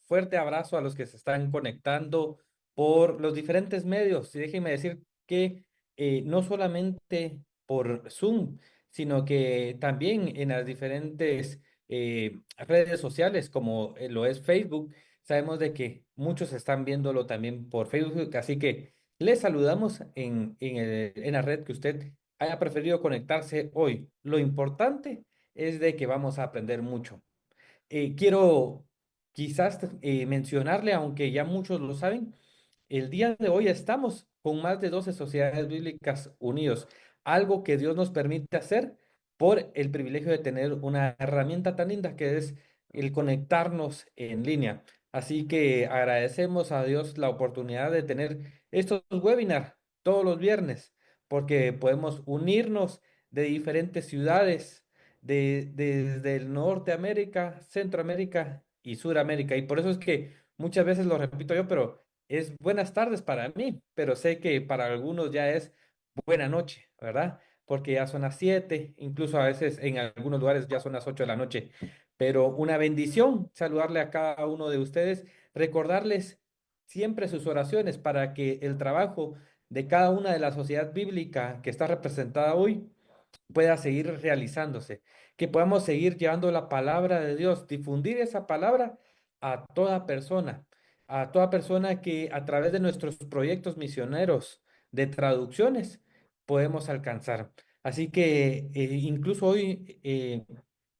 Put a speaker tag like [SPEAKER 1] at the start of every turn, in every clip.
[SPEAKER 1] fuerte abrazo a los que se están conectando por los diferentes medios. Y déjenme decir que no solamente por Zoom, sino que también en las diferentes redes sociales, como lo es Facebook. Sabemos de que muchos están viéndolo también por Facebook, así que les saludamos en la red que usted haya preferido conectarse hoy. Lo importante es de que vamos a aprender mucho. Quiero quizás mencionarle, aunque ya muchos lo saben, el día de hoy estamos con más de 12 sociedades bíblicas unidos, algo que Dios nos permite hacer por el privilegio de tener una herramienta tan linda que es el conectarnos en línea. Así que agradecemos a Dios la oportunidad de tener estos webinars todos los viernes, porque podemos unirnos de diferentes ciudades, desde el Norteamérica, Centroamérica y Suramérica. Y por eso es que muchas veces lo repito yo, pero es buenas tardes para mí, pero sé que para algunos ya es buena noche, ¿verdad? Porque ya son las 7, incluso a veces en algunos lugares ya son las 8 de la noche. Pero una bendición saludarle a cada uno de ustedes, recordarles siempre sus oraciones para que el trabajo de cada una de la sociedad bíblica que está representada hoy pueda seguir realizándose, que podamos seguir llevando la palabra de Dios, difundir esa palabra a toda persona que a través de nuestros proyectos misioneros de traducciones podemos alcanzar. Así que incluso hoy,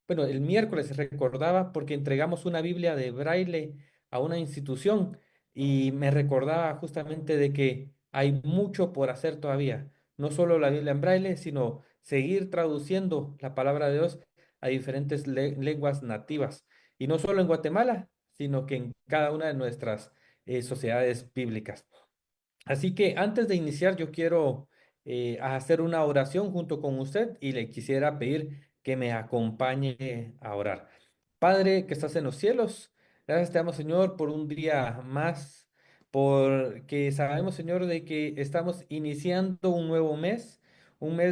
[SPEAKER 1] bueno, el miércoles recordaba porque entregamos una Biblia de braille a una institución y me recordaba justamente de que hay mucho por hacer todavía, no solo la Biblia en braille, sino seguir traduciendo la palabra de Dios a diferentes lenguas nativas. Y no solo en Guatemala, sino que en cada una de nuestras sociedades bíblicas. Así que antes de iniciar, yo quiero hacer una oración junto con usted y le quisiera pedir que me acompañe a orar. Padre que estás en los cielos, gracias te damos, Señor, por un día más, porque sabemos, Señor, de que estamos iniciando un mes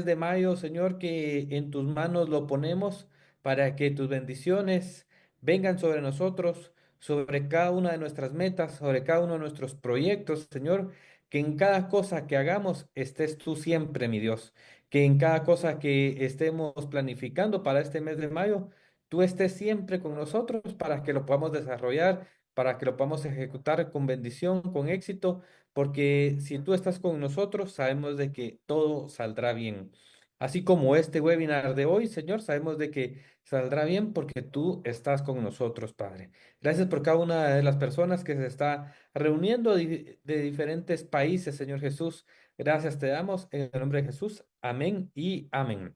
[SPEAKER 1] de mayo, Señor, que en tus manos lo ponemos para que tus bendiciones vengan sobre nosotros, sobre cada una de nuestras metas, sobre cada uno de nuestros proyectos, Señor, que en cada cosa que hagamos estés tú siempre, mi Dios, que en cada cosa que estemos planificando para este mes de mayo, tú estés siempre con nosotros para que lo podamos desarrollar, para que lo podamos ejecutar con bendición, con éxito, porque si tú estás con nosotros, sabemos de que todo saldrá bien. Así como este webinar de hoy, Señor, sabemos de que saldrá bien porque tú estás con nosotros, Padre. Gracias por cada una de las personas que se está reuniendo de diferentes países, Señor Jesús. Gracias te damos en el nombre de Jesús. Amén y amén.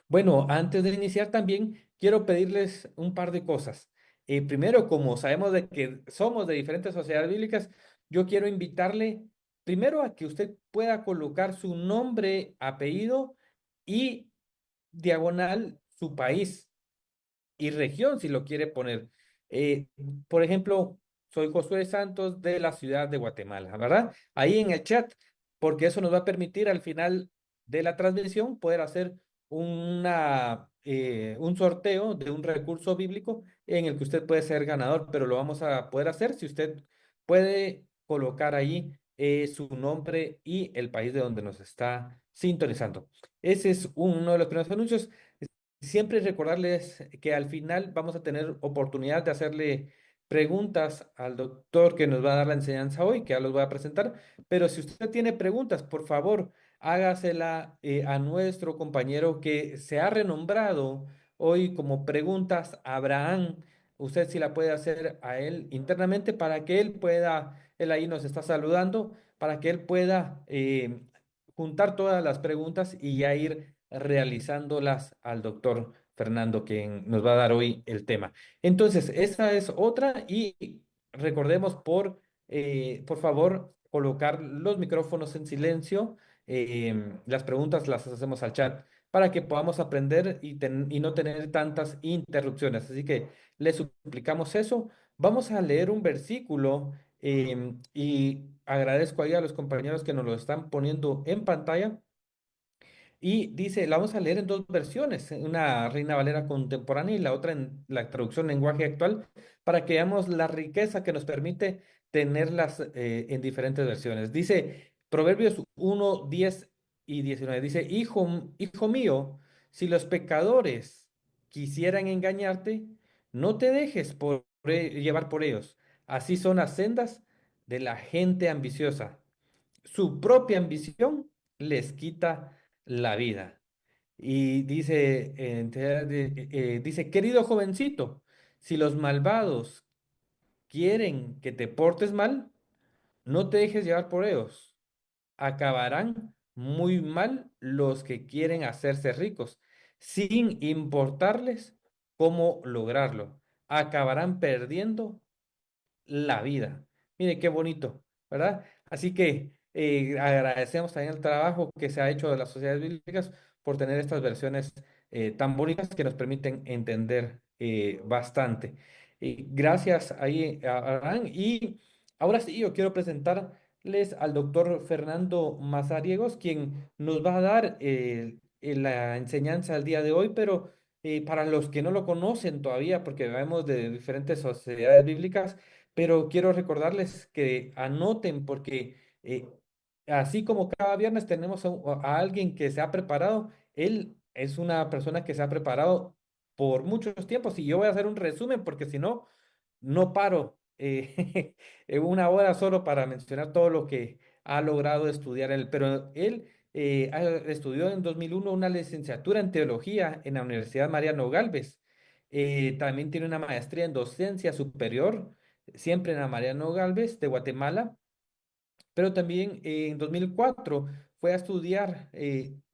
[SPEAKER 1] Bueno, antes de iniciar también quiero pedirles un par de cosas. Primero, como sabemos de que somos de diferentes sociedades bíblicas, yo quiero invitarle primero a que usted pueda colocar su nombre, apellido y diagonal su país y región si lo quiere poner. Eh, por ejemplo, soy Josué Santos de la ciudad de Guatemala, ¿verdad? Ahí en el chat, porque eso nos va a permitir al final de la transmisión poder hacer un sorteo de un recurso bíblico en el que usted puede ser ganador, pero lo vamos a poder hacer si usted puede colocar ahí su nombre y el país de donde nos está sintonizando. Ese es uno de los primeros anuncios. Siempre recordarles que al final vamos a tener oportunidad de hacerle preguntas al doctor que nos va a dar la enseñanza hoy, que ya los voy a presentar. Pero si usted tiene preguntas, por favor, hágasela a nuestro compañero que se ha renombrado hoy como Preguntas Abraham. Usted sí la puede hacer a él internamente para que él pueda, él ahí nos está saludando, para que él pueda juntar todas las preguntas y ya ir realizándolas al doctor Fernando, quien nos va a dar hoy el tema. Entonces, esa es otra y recordemos por favor, colocar los micrófonos en silencio. Las preguntas las hacemos al chat para que podamos aprender y no tener tantas interrupciones. Así que le suplicamos eso. Vamos a leer un versículo y agradezco ahí a los compañeros que nos lo están poniendo en pantalla Y dice, la vamos a leer en dos versiones, una Reina Valera contemporánea y la otra en la traducción lenguaje actual, para que veamos la riqueza que nos permite tenerlas en diferentes versiones. Dice Proverbios 1, 10 y 19. Dice, hijo mío, si los pecadores quisieran engañarte, no te dejes llevar por ellos. Así son las sendas de la gente ambiciosa. Su propia ambición les quita la vida. Y dice, dice, querido jovencito, si los malvados quieren que te portes mal, no te dejes llevar por ellos. Acabarán muy mal los que quieren hacerse ricos, sin importarles cómo lograrlo. Acabarán perdiendo la vida. Mire qué bonito, ¿verdad? Así que agradecemos también el trabajo que se ha hecho de las sociedades bíblicas por tener estas versiones tan bonitas que nos permiten entender bastante. Gracias ahí a Abraham. Y ahora sí, yo quiero presentarles al doctor Fernando Mazariegos, quien nos va a dar la enseñanza al día de hoy, pero para los que no lo conocen todavía, porque vemos de diferentes sociedades bíblicas, pero quiero recordarles que anoten porque así como cada viernes tenemos a alguien que se ha preparado, él es una persona que se ha preparado por muchos tiempos y yo voy a hacer un resumen porque si no, no paro en una hora solo para mencionar todo lo que ha logrado estudiar él, pero él estudió en 2001 una licenciatura en teología en la Universidad Mariano Galvez. También tiene una maestría en docencia superior, siempre en la Mariano Galvez de Guatemala, pero también en 2004 fue a estudiar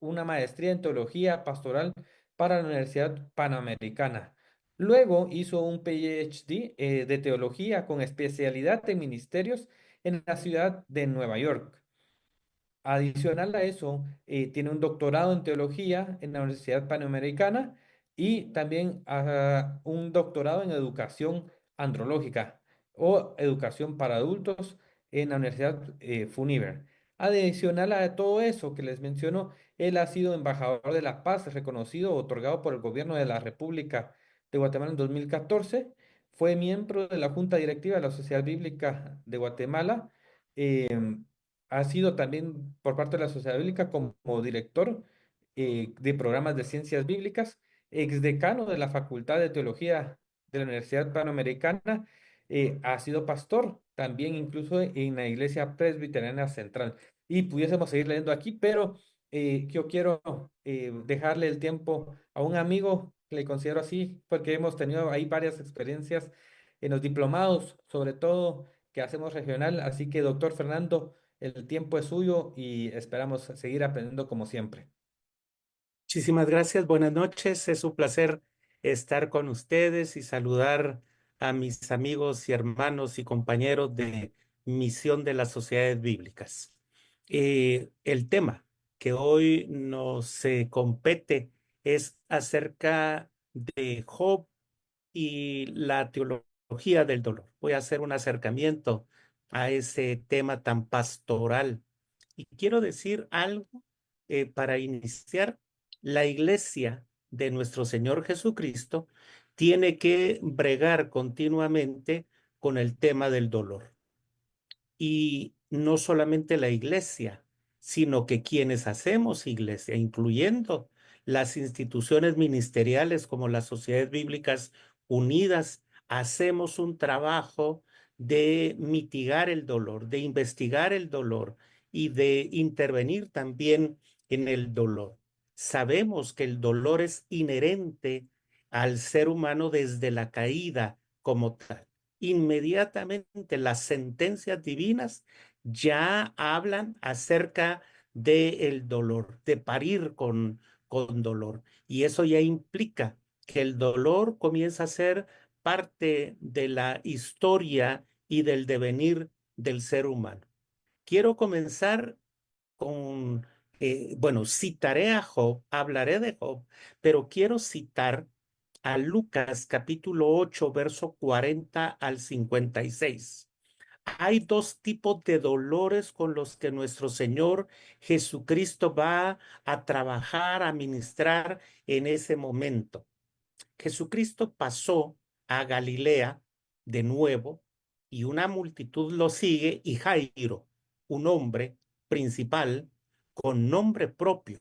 [SPEAKER 1] una maestría en teología pastoral para la Universidad Panamericana. Luego hizo un PhD de teología con especialidad en ministerios en la ciudad de Nueva York. Adicional a eso, tiene un doctorado en teología en la Universidad Panamericana y también un doctorado en educación andrológica o educación para adultos en la Universidad Funiver. Adicional a todo eso que les menciono, él ha sido embajador de la paz, reconocido, otorgado por el gobierno de la República de Guatemala en 2014. Fue miembro de la Junta Directiva de la Sociedad Bíblica de Guatemala. Ha sido también por parte de la Sociedad Bíblica como director de programas de ciencias bíblicas, exdecano de la Facultad de Teología de la Universidad Panamericana, ha sido pastor también incluso en la Iglesia Presbiteriana Central. Y pudiésemos seguir leyendo aquí, pero yo quiero dejarle el tiempo a un amigo, le considero así, porque hemos tenido ahí varias experiencias en los diplomados, sobre todo que hacemos regional. Así que, doctor Fernando, el tiempo es suyo y esperamos seguir aprendiendo como siempre.
[SPEAKER 2] Muchísimas gracias, buenas noches. Es un placer estar con ustedes y saludar a mis amigos y hermanos y compañeros de Misión de las Sociedades Bíblicas. El tema que hoy nos compete es acerca de Job y la teología del dolor. Voy a hacer un acercamiento a ese tema tan pastoral. Y quiero decir algo para iniciar. La iglesia de nuestro Señor Jesucristo tiene que bregar continuamente con el tema del dolor. Y no solamente la iglesia, sino que quienes hacemos iglesia, incluyendo las instituciones ministeriales como las sociedades bíblicas unidas, hacemos un trabajo de mitigar el dolor, de investigar el dolor y de intervenir también en el dolor. Sabemos que el dolor es inherente al ser humano desde la caída como tal. Inmediatamente las sentencias divinas ya hablan acerca del dolor, de parir con dolor. Y eso ya implica que el dolor comienza a ser parte de la historia y del devenir del ser humano. Quiero comenzar con, bueno, citaré a Job, hablaré de Job, pero quiero citar a Lucas capítulo 8, verso 40 al 56. hay dos tipos de dolores con los que nuestro Señor Jesucristo va a trabajar, a ministrar en ese momento. Jesucristo pasó a Galilea de nuevo y una multitud lo sigue y Jairo, un hombre principal con nombre propio,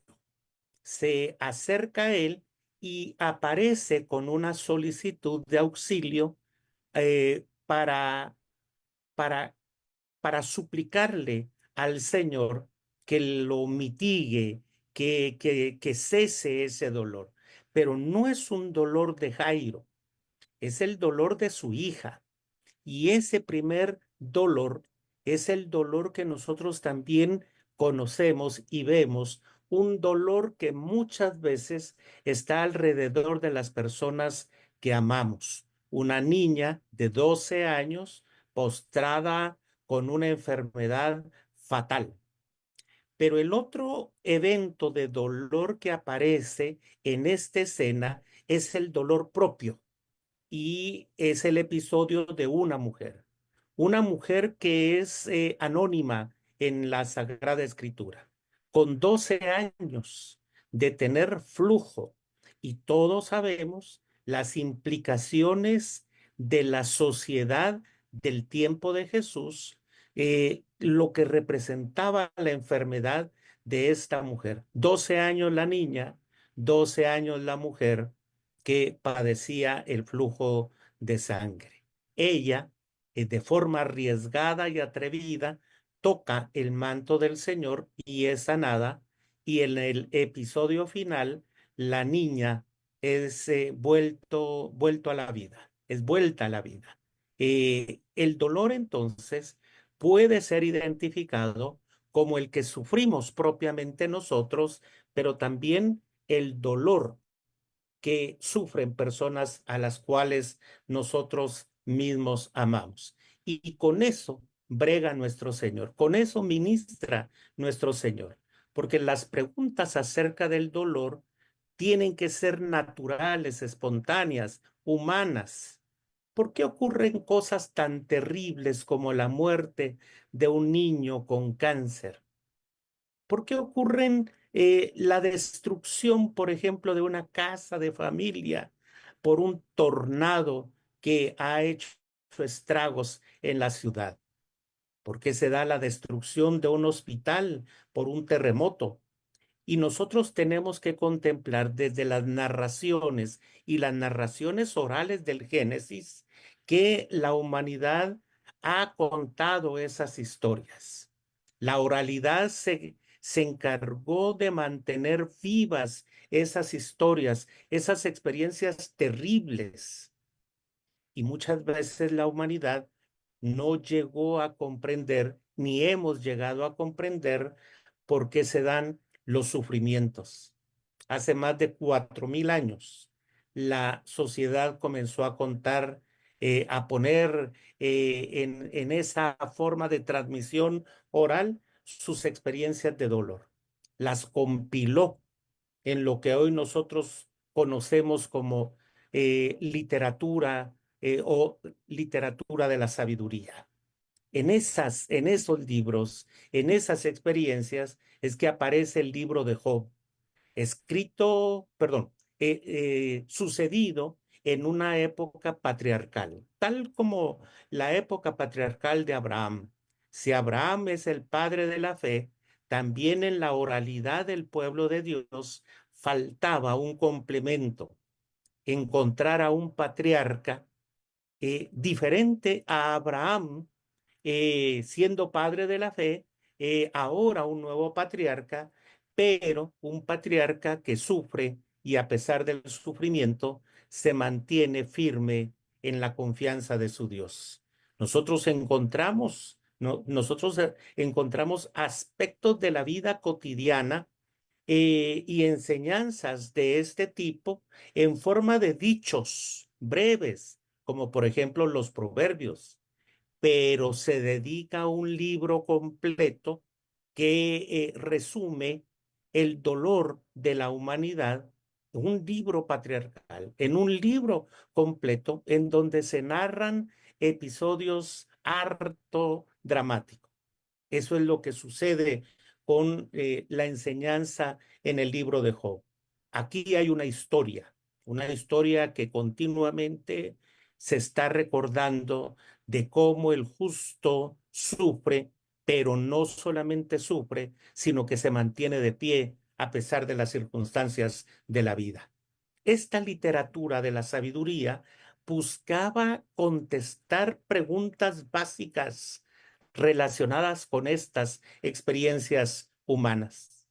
[SPEAKER 2] se acerca a él y aparece con una solicitud de auxilio eh, para, para, para suplicarle al Señor que lo mitigue, que cese ese dolor. Pero no es un dolor de Jairo, es el dolor de su hija. Y ese primer dolor es el dolor que nosotros también conocemos y vemos, un dolor que muchas veces está alrededor de las personas que amamos. Una niña de 12 años postrada con una enfermedad fatal. Pero el otro evento de dolor que aparece en esta escena es el dolor propio y es el episodio de una mujer que es anónima en la Sagrada Escritura, con 12 años de tener flujo y todos sabemos las implicaciones de la sociedad del tiempo de Jesús, lo que representaba la enfermedad de esta mujer. 12 años la niña, 12 años la mujer que padecía el flujo de sangre. Ella, de forma arriesgada y atrevida, toca el manto del Señor y es sanada. Y en el episodio final, la niña es vuelto a la vida, es vuelta a la vida. El dolor entonces puede ser identificado como el que sufrimos propiamente nosotros, pero también el dolor que sufren personas a las cuales nosotros mismos amamos. Y con eso brega nuestro Señor, con eso ministra nuestro Señor, porque las preguntas acerca del dolor tienen que ser naturales, espontáneas, humanas. ¿Por qué ocurren cosas tan terribles como la muerte de un niño con cáncer? ¿Por qué ocurren la destrucción, por ejemplo, de una casa de familia por un tornado que ha hecho estragos en la ciudad? ¿Por qué se da la destrucción de un hospital por un terremoto? Y nosotros tenemos que contemplar desde las narraciones y las narraciones orales del Génesis que la humanidad ha contado esas historias. La oralidad se encargó de mantener vivas esas historias, esas experiencias terribles. Y muchas veces la humanidad no llegó a comprender, ni hemos llegado a comprender por qué se dan los sufrimientos. Hace más de 4000 años, la sociedad comenzó a contar, a poner en esa forma de transmisión oral sus experiencias de dolor. Las compiló en lo que hoy nosotros conocemos como literatura o literatura de la sabiduría. En esos libros, en esas experiencias, es que aparece el libro de Job, escrito, perdón, sucedido en una época patriarcal, tal como la época patriarcal de Abraham. Si Abraham es el padre de la fe, también en la oralidad del pueblo de Dios faltaba un complemento, encontrar a un patriarca diferente a Abraham, siendo padre de la fe, ahora un nuevo patriarca, pero un patriarca que sufre y a pesar del sufrimiento se mantiene firme en la confianza de su Dios. Nosotros encontramos aspectos de la vida cotidiana y enseñanzas de este tipo en forma de dichos breves, como por ejemplo los proverbios, pero se dedica a un libro completo que resume el dolor de la humanidad, un libro patriarcal, en un libro completo en donde se narran episodios harto dramático. Eso es lo que sucede con la enseñanza en el libro de Job. Aquí hay una historia que continuamente se está recordando de cómo el justo sufre, pero no solamente sufre, sino que se mantiene de pie a pesar de las circunstancias de la vida. Esta literatura de la sabiduría buscaba contestar preguntas básicas relacionadas con estas experiencias humanas.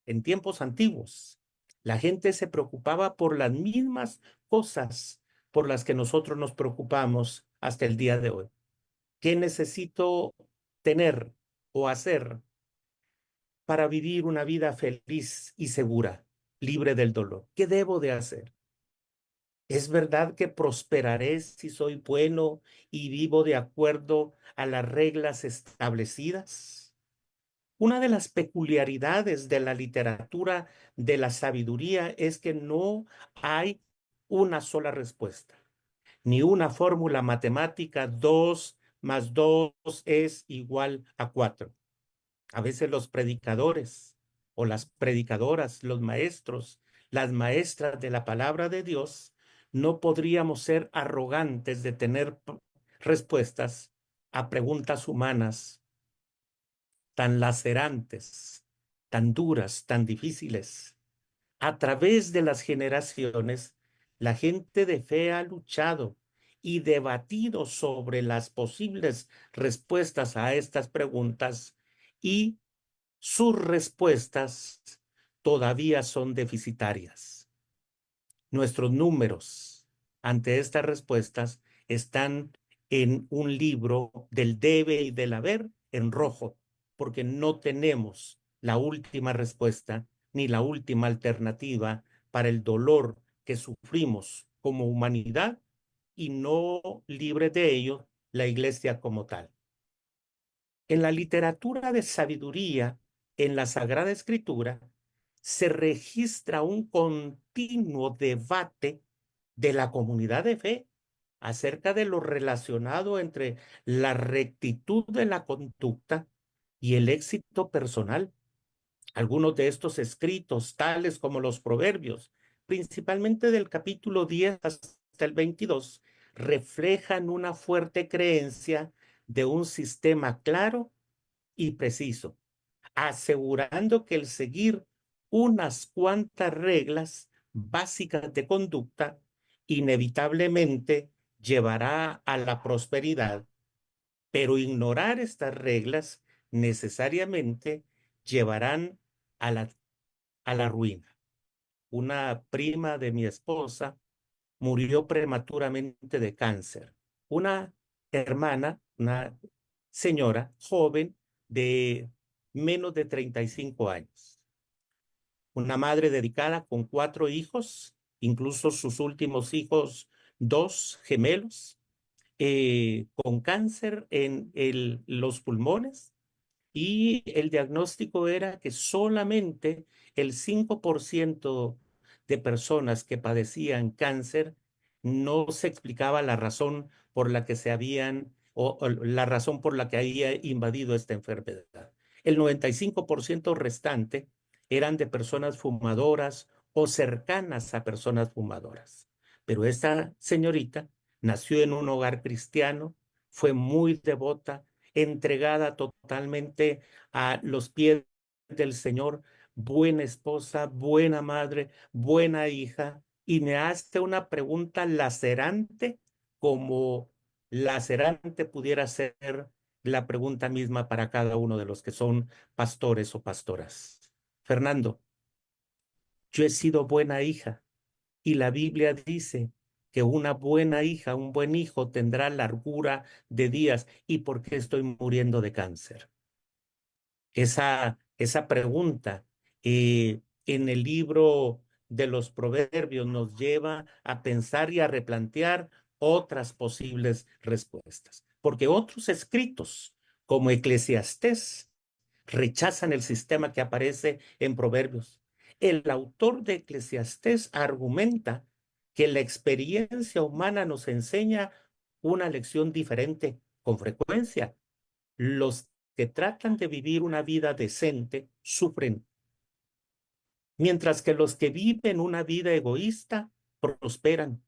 [SPEAKER 2] En tiempos antiguos, la gente se preocupaba por las mismas cosas por las que nosotros nos preocupamos hasta el día de hoy. ¿Qué necesito tener o hacer para vivir una vida feliz y segura, libre del dolor? ¿Qué debo de hacer? ¿Es verdad que prosperaré si soy bueno y vivo de acuerdo a las reglas establecidas? Una de las peculiaridades de la literatura de la sabiduría es que no hay una sola respuesta, ni una fórmula matemática: 2 más 2 es igual a 4. A veces los predicadores o las predicadoras, los maestros, las maestras de la palabra de Dios, no podríamos ser arrogantes de tener respuestas a preguntas humanas tan lacerantes, tan duras, tan difíciles. A través de las generaciones, la gente de fe ha luchado y debatido sobre las posibles respuestas a estas preguntas, y sus respuestas todavía son deficitarias. Nuestros números ante estas respuestas están en un libro del debe y del haber en rojo, porque no tenemos la última respuesta ni la última alternativa para el dolor que sufrimos como humanidad, y no libre de ello la iglesia como tal. En la literatura de sabiduría, en la Sagrada Escritura, se registra un continuo debate de la comunidad de fe acerca de lo relacionado entre la rectitud de la conducta y el éxito personal. Algunos de estos escritos, tales como los Proverbios, principalmente del capítulo 10 hasta el 22, reflejan una fuerte creencia de un sistema claro y preciso, asegurando que el seguir unas cuantas reglas básicas de conducta inevitablemente llevará a la prosperidad, pero ignorar estas reglas necesariamente llevarán a la ruina. Una prima de mi esposa murió prematuramente de cáncer. Una hermana, una señora joven de menos de 35 años. Una madre dedicada con 4 hijos, incluso sus últimos hijos, 2 gemelos, con cáncer en los pulmones, y el diagnóstico era que solamente el 5% de personas que padecían cáncer, no se explicaba la razón por la que se habían o la razón por la que había invadido esta enfermedad. El 95% restante eran de personas fumadoras o cercanas a personas fumadoras. Pero esta señorita nació en un hogar cristiano, fue muy devota, entregada totalmente a los pies del Señor, buena esposa, buena madre, buena hija, y me hace una pregunta lacerante, como lacerante pudiera ser la pregunta misma para cada uno de los que son pastores o pastoras. Fernando, yo he sido buena hija, y la Biblia dice que una buena hija, un buen hijo tendrá largura de días. ¿Y por qué estoy muriendo de cáncer? Esa pregunta en el libro de los Proverbios nos lleva a pensar y a replantear otras posibles respuestas. Porque otros escritos, como Eclesiastés, rechazan el sistema que aparece en Proverbios. El autor de Eclesiastés argumenta que la experiencia humana nos enseña una lección diferente Con frecuencia, los que tratan de vivir una vida decente sufren, mientras que los que viven una vida egoísta prosperan.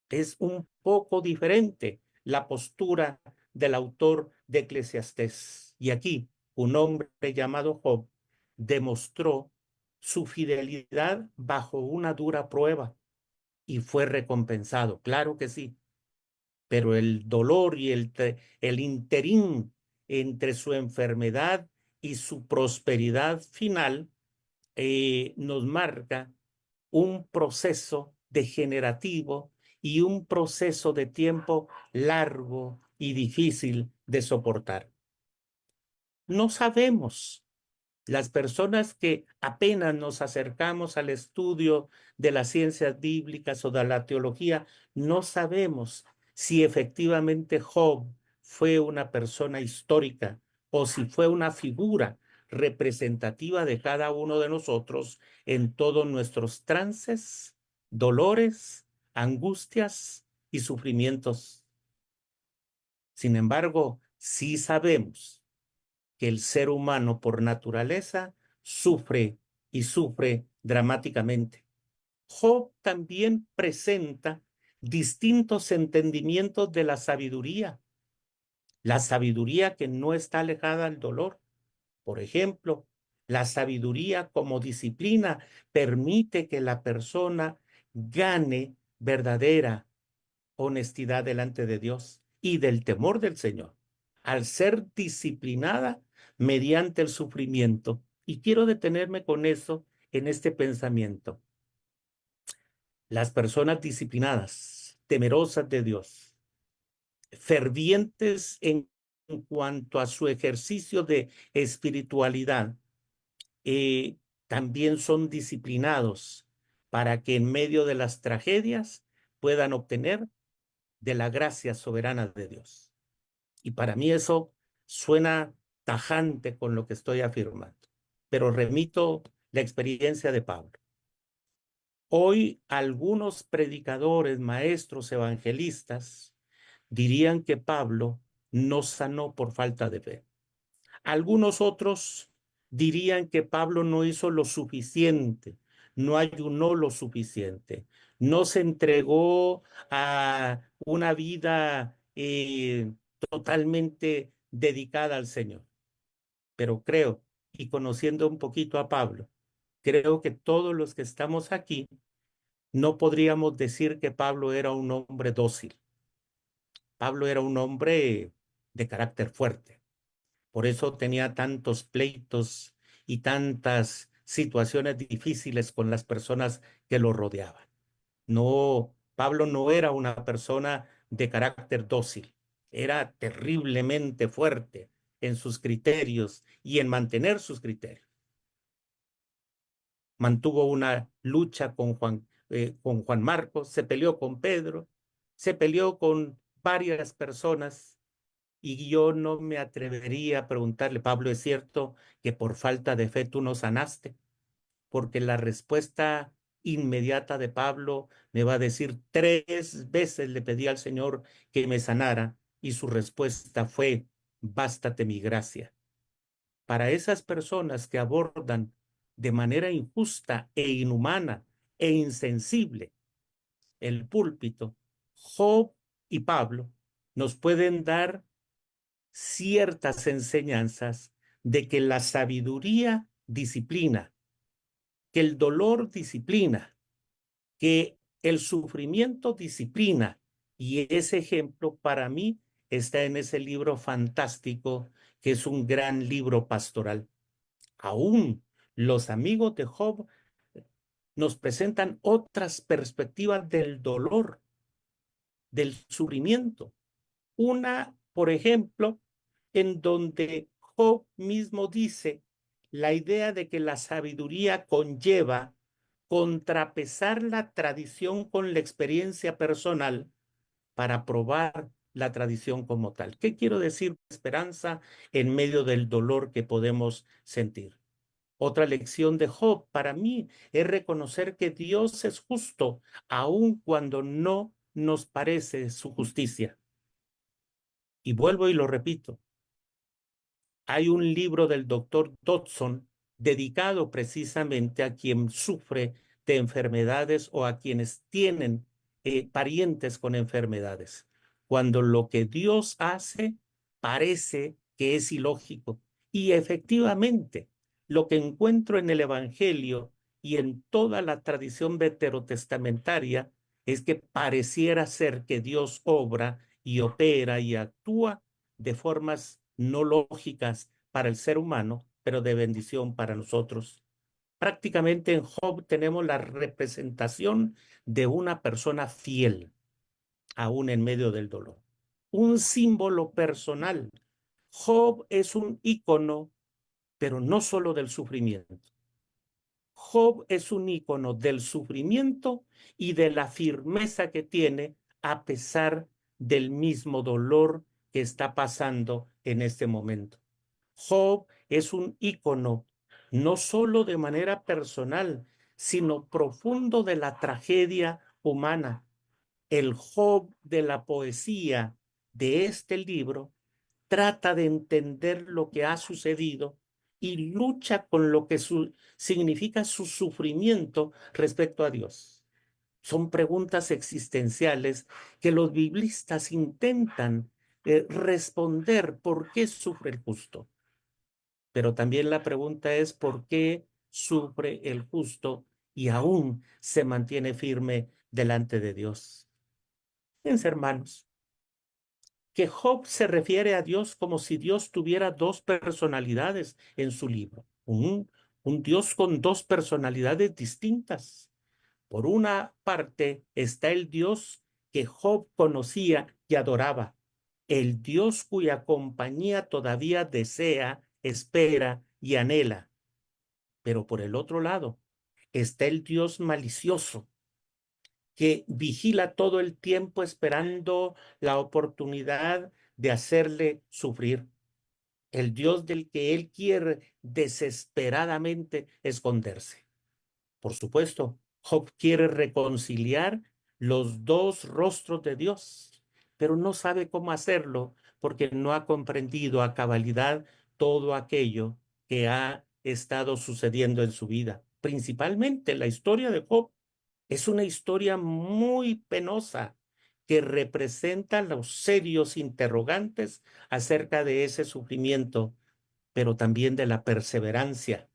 [SPEAKER 2] Es un poco diferente la postura del autor de Eclesiastés. Y aquí, un hombre llamado Job demostró su fidelidad bajo una dura prueba y fue recompensado. Claro que sí, pero el dolor y el interín entre su enfermedad y su prosperidad final nos marca un proceso degenerativo y un proceso de tiempo largo y difícil de soportar. No sabemos. Las personas que apenas nos acercamos al estudio de las ciencias bíblicas o de la teología, no sabemos si efectivamente Job fue una persona histórica o si fue una figura representativa de cada uno de nosotros en todos nuestros trances, dolores, angustias y sufrimientos. Sin embargo, sí sabemos que el ser humano por naturaleza sufre y sufre dramáticamente. Job también presenta distintos entendimientos de la sabiduría que no está alejada del dolor. Por ejemplo, la sabiduría como disciplina permite que la persona gane verdadera honestidad delante de Dios y del temor del Señor, al ser disciplinada mediante el sufrimiento. Y quiero detenerme con eso en este pensamiento. Las personas disciplinadas, temerosas de Dios, fervientes en cuanto a su ejercicio de espiritualidad, también son disciplinados para que en medio de las tragedias puedan obtener de la gracia soberana de Dios. Y para mí eso suena tajante con lo que estoy afirmando. Pero remito la experiencia de Pablo. Hoy algunos predicadores, maestros, evangelistas dirían que Pablo no sanó por falta de fe. Algunos otros dirían que Pablo no hizo lo suficiente, no ayunó lo suficiente, no se entregó a una vida totalmente dedicada al Señor. Pero creo, y conociendo un poquito a Pablo, creo que todos los que estamos aquí no podríamos decir que Pablo era un hombre dócil. Pablo era un hombre de carácter fuerte. Por eso tenía tantos pleitos y tantas situaciones difíciles con las personas que lo rodeaban. No, Pablo no era una persona de carácter dócil, era terriblemente fuerte en sus criterios y en mantener sus criterios. Mantuvo una lucha con Juan Marcos, se peleó con Pedro, se peleó con varias personas. Y yo no me atrevería a preguntarle, Pablo, ¿es cierto que por falta de fe tú no sanaste? Porque la respuesta inmediata de Pablo me va a decir, 3 veces le pedí al Señor que me sanara y su respuesta fue, bástate mi gracia. Para esas personas que abordan de manera injusta e inhumana e insensible el púlpito, Job y Pablo nos pueden dar ciertas enseñanzas de que la sabiduría disciplina, que el dolor disciplina, que el sufrimiento disciplina. Y ese ejemplo para mí está en ese libro fantástico que es un gran libro pastoral. Aún los amigos de Job nos presentan otras perspectivas del dolor, del sufrimiento. Una, por ejemplo, en donde Job mismo dice la idea de que la sabiduría conlleva contrapesar la tradición con la experiencia personal para probar la tradición como tal. ¿Qué quiero decir? Esperanza en medio del dolor que podemos sentir. Otra lección de Job para mí es reconocer que Dios es justo, aun cuando no nos parece su justicia. Y vuelvo y lo repito, hay un libro del doctor Dodson dedicado precisamente a quien sufre de enfermedades o a quienes tienen parientes con enfermedades. Cuando lo que Dios hace parece que es ilógico. Y efectivamente, lo que encuentro en el Evangelio y en toda la tradición veterotestamentaria es que pareciera ser que Dios obra y opera y actúa de formas no lógicas para el ser humano, pero de bendición para nosotros. Prácticamente en Job tenemos la representación de una persona fiel, aún en medio del dolor. Un símbolo personal. Job es un ícono, pero no solo del sufrimiento. Job es un ícono del sufrimiento y de la firmeza que tiene a pesar del mismo dolor que está pasando en este momento. Job es un ícono no solo de manera personal, sino profundo de la tragedia humana. El Job de la poesía de este libro trata de entender lo que ha sucedido y lucha con lo que significa su sufrimiento respecto a Dios. Son preguntas existenciales que los biblistas intentan responder por qué sufre el justo. Pero también la pregunta es por qué sufre el justo y aún se mantiene firme delante de Dios. Fíjense, hermanos, que Job se refiere a Dios como si Dios tuviera dos personalidades en su libro. Un Dios con dos personalidades distintas. Por una parte está el Dios que Job conocía y adoraba, el Dios cuya compañía todavía desea, espera y anhela. Pero por el otro lado está el Dios malicioso que vigila todo el tiempo esperando la oportunidad de hacerle sufrir. El Dios del que él quiere desesperadamente esconderse. Por supuesto, Job quiere reconciliar los dos rostros de Dios, pero no sabe cómo hacerlo porque no ha comprendido a cabalidad todo aquello que ha estado sucediendo en su vida. Principalmente la historia de Job es una historia muy penosa que representa los serios interrogantes acerca de ese sufrimiento, pero también de la perseverancia.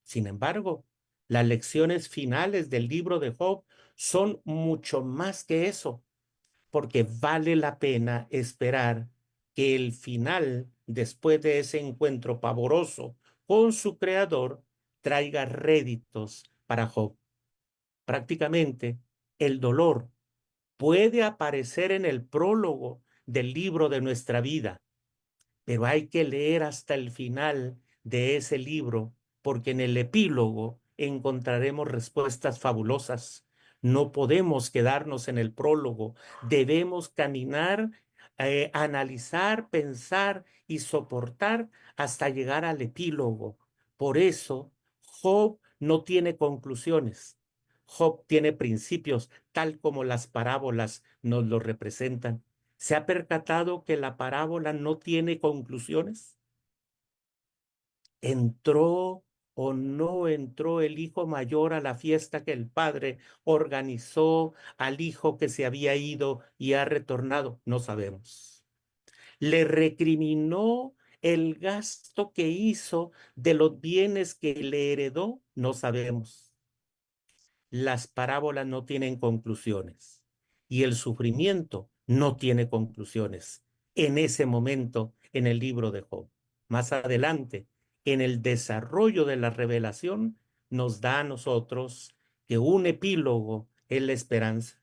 [SPEAKER 2] Sin embargo, las lecciones finales del libro de Job son mucho más que eso, porque vale la pena esperar que el final, después de ese encuentro pavoroso con su creador, traiga réditos para Job. Prácticamente, el dolor puede aparecer en el prólogo del libro de nuestra vida, pero hay que leer hasta el final de ese libro, porque en el epílogo encontraremos respuestas fabulosas. No podemos quedarnos en el prólogo, debemos caminar, analizar, pensar y soportar hasta llegar al epílogo. Por eso, Job no tiene conclusiones. Job tiene principios, tal como las parábolas nos lo representan. ¿Se ha percatado que la parábola no tiene conclusiones? ¿Entró o no entró el hijo mayor a la fiesta que el padre organizó al hijo que se había ido y ha retornado? No sabemos. ¿Le recriminó el gasto que hizo de los bienes que le heredó? No sabemos. Las parábolas no tienen conclusiones y el sufrimiento no tiene conclusiones en ese momento en el libro de Job. Más adelante, en el desarrollo de la revelación, nos da a nosotros que un epílogo es la esperanza.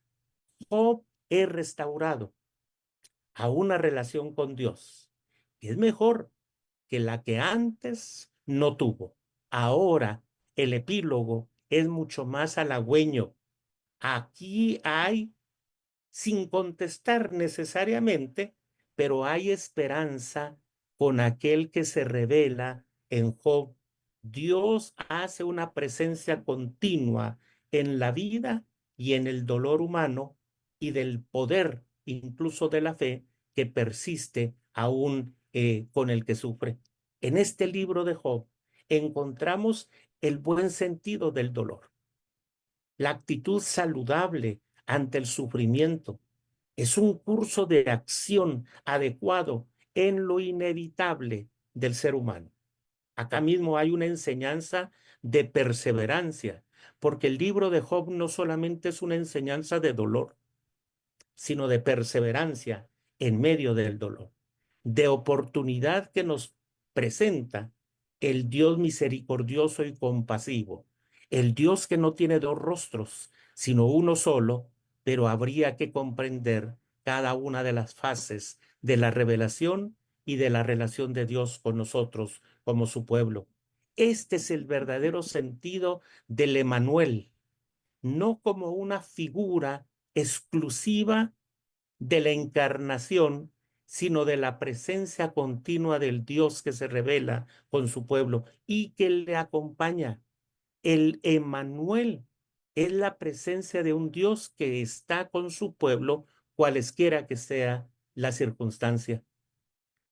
[SPEAKER 2] Job es restaurado a una relación con Dios, que es mejor que la que antes no tuvo. Ahora el epílogo es mucho más halagüeño. Aquí hay, sin contestar necesariamente, pero hay esperanza con aquel que se revela en Job. Dios hace una presencia continua en la vida y en el dolor humano y del poder, incluso de la fe, que persiste aún con el que sufre. En este libro de Job encontramos el buen sentido del dolor, la actitud saludable ante el sufrimiento. Es un curso de acción adecuado en lo inevitable del ser humano. Acá mismo hay una enseñanza de perseverancia, porque el libro de Job no solamente es una enseñanza de dolor, sino de perseverancia en medio del dolor, de oportunidad que nos presenta el Dios misericordioso y compasivo, el Dios que no tiene dos rostros, sino uno solo, pero habría que comprender cada una de las fases de la revelación y de la relación de Dios con nosotros como su pueblo. Este es el verdadero sentido del Emanuel, no como una figura exclusiva de la encarnación, sino de la presencia continua del Dios que se revela con su pueblo y que le acompaña. El Emmanuel es la presencia de un Dios que está con su pueblo, cualesquiera que sea la circunstancia.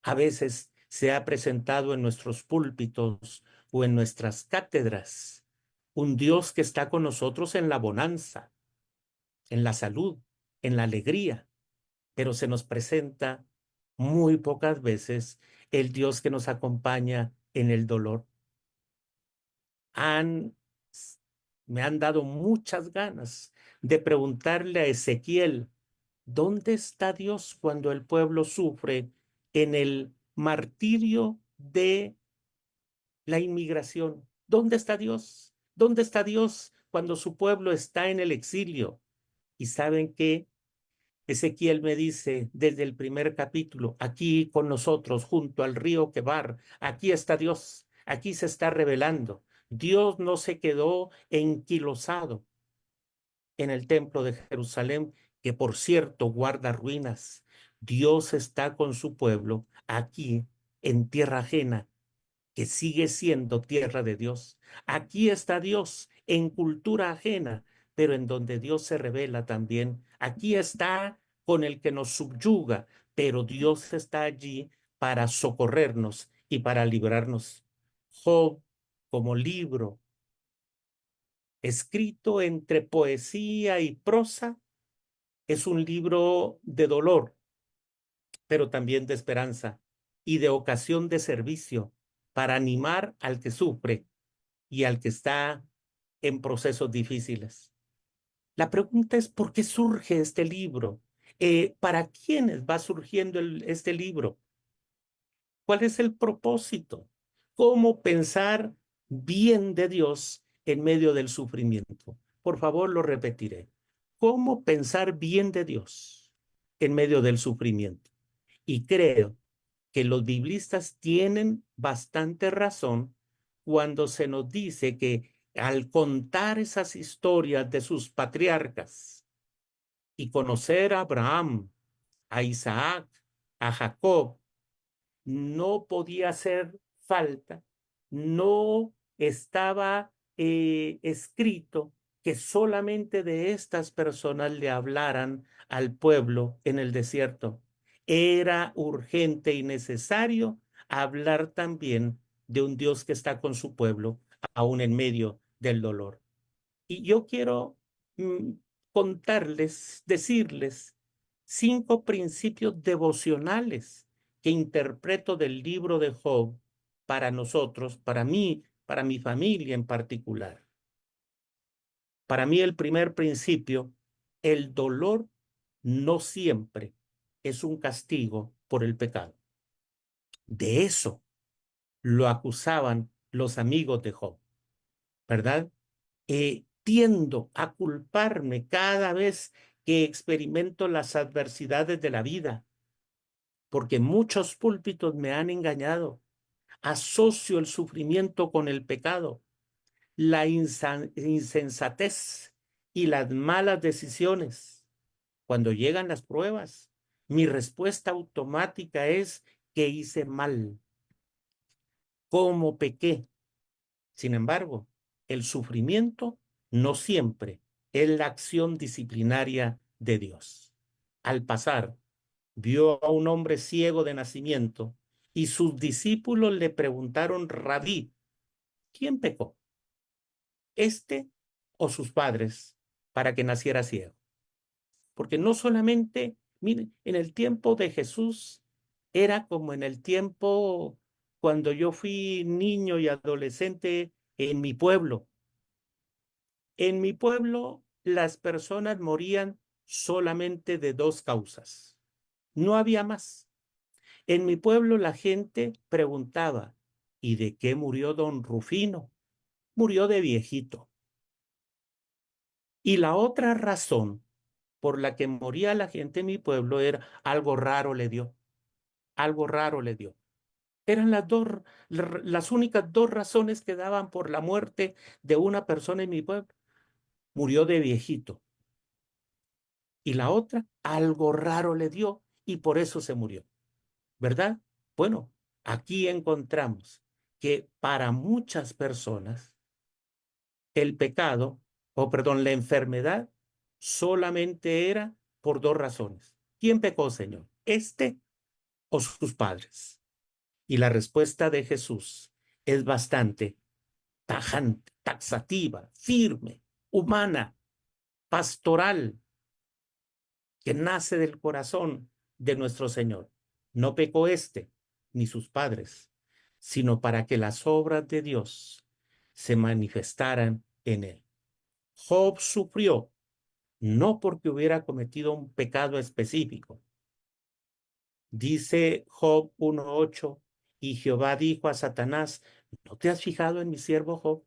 [SPEAKER 2] A veces se ha presentado en nuestros púlpitos o en nuestras cátedras un Dios que está con nosotros en la bonanza, en la salud, en la alegría, pero se nos presenta muy pocas veces el Dios que nos acompaña en el dolor. Han, Me han dado muchas ganas de preguntarle a Ezequiel, ¿dónde está Dios cuando el pueblo sufre en el martirio de la inmigración? ¿Dónde está Dios? ¿Dónde está Dios cuando su pueblo está en el exilio? Y saben que Ezequiel me dice desde el primer capítulo, aquí con nosotros, junto al río Quebar, aquí está Dios, aquí se está revelando. Dios no se quedó enquilosado en el templo de Jerusalén, que por cierto guarda ruinas. Dios está con su pueblo aquí en tierra ajena, que sigue siendo tierra de Dios. Aquí está Dios en cultura ajena, pero en donde Dios se revela también. Aquí está con el que nos subyuga, pero Dios está allí para socorrernos y para librarnos. Job, como libro escrito entre poesía y prosa, es un libro de dolor, pero también de esperanza y de ocasión de servicio para animar al que sufre y al que está en procesos difíciles. La pregunta es, ¿por qué surge este libro? ¿Para quiénes va surgiendo este libro? ¿Cuál es el propósito? ¿Cómo pensar bien de Dios en medio del sufrimiento? Por favor, lo repetiré. ¿Cómo pensar bien de Dios en medio del sufrimiento? Y creo que los biblistas tienen bastante razón cuando se nos dice que al contar esas historias de sus patriarcas y conocer a Abraham, a Isaac, a Jacob, no podía hacer falta, no estaba escrito que solamente de estas personas le hablaran al pueblo en el desierto. Era urgente y necesario hablar también de un Dios que está con su pueblo, aún en medio del dolor. Y yo quiero mm, contarles, decirles 5 principios devocionales que interpreto del libro de Job para nosotros, para mí, para mi familia en particular. Para mí el primer principio, el dolor no siempre es un castigo por el pecado. De eso lo acusaban los amigos de Job, ¿verdad? Tiendo a culparme cada vez que experimento las adversidades de la vida, porque muchos púlpitos me han engañado. Asocio el sufrimiento con el pecado, la insensatez y las malas decisiones. Cuando llegan las pruebas, mi respuesta automática es que hice mal, cómo pequé. Sin embargo, el sufrimiento no siempre es la acción disciplinaria de Dios. Al pasar, vio a un hombre ciego de nacimiento y sus discípulos le preguntaron, Rabí, ¿quién pecó, este o sus padres, para que naciera ciego? Porque no solamente, miren, en el tiempo de Jesús era como en el tiempo cuando yo fui niño y adolescente en mi pueblo. En mi pueblo las personas morían solamente de dos causas. No había más. En mi pueblo la gente preguntaba, ¿y de qué murió don Rufino? Murió de viejito. Y la otra razón por la que moría la gente en mi pueblo era algo raro le dio, algo raro le dio. Eran las únicas dos razones que daban por la muerte de una persona en mi pueblo. Murió de viejito. Y la otra, algo raro le dio y por eso se murió, ¿verdad? Bueno, aquí encontramos que para muchas personas el pecado, o perdón, la enfermedad solamente era por dos razones. ¿Quién pecó, Señor? ¿Este o sus padres? Y la respuesta de Jesús es bastante tajante, taxativa, firme, humana, pastoral, que nace del corazón de nuestro Señor. No pecó este ni sus padres, sino para que las obras de Dios se manifestaran en él. Job sufrió no porque hubiera cometido un pecado específico. Dice Job 1:8, y Jehová dijo a Satanás, ¿no te has fijado en mi siervo Job?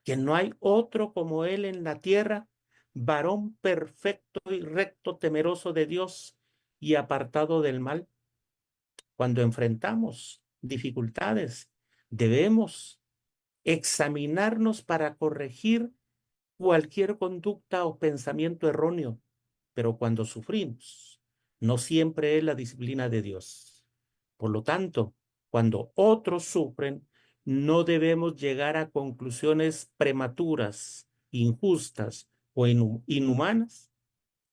[SPEAKER 2] Que no hay otro como él en la tierra, varón perfecto y recto, temeroso de Dios y apartado del mal. Cuando enfrentamos dificultades, debemos examinarnos para corregir cualquier conducta o pensamiento erróneo, pero cuando sufrimos, no siempre es la disciplina de Dios. Por lo tanto, cuando otros sufren, no debemos llegar a conclusiones prematuras, injustas o inhumanas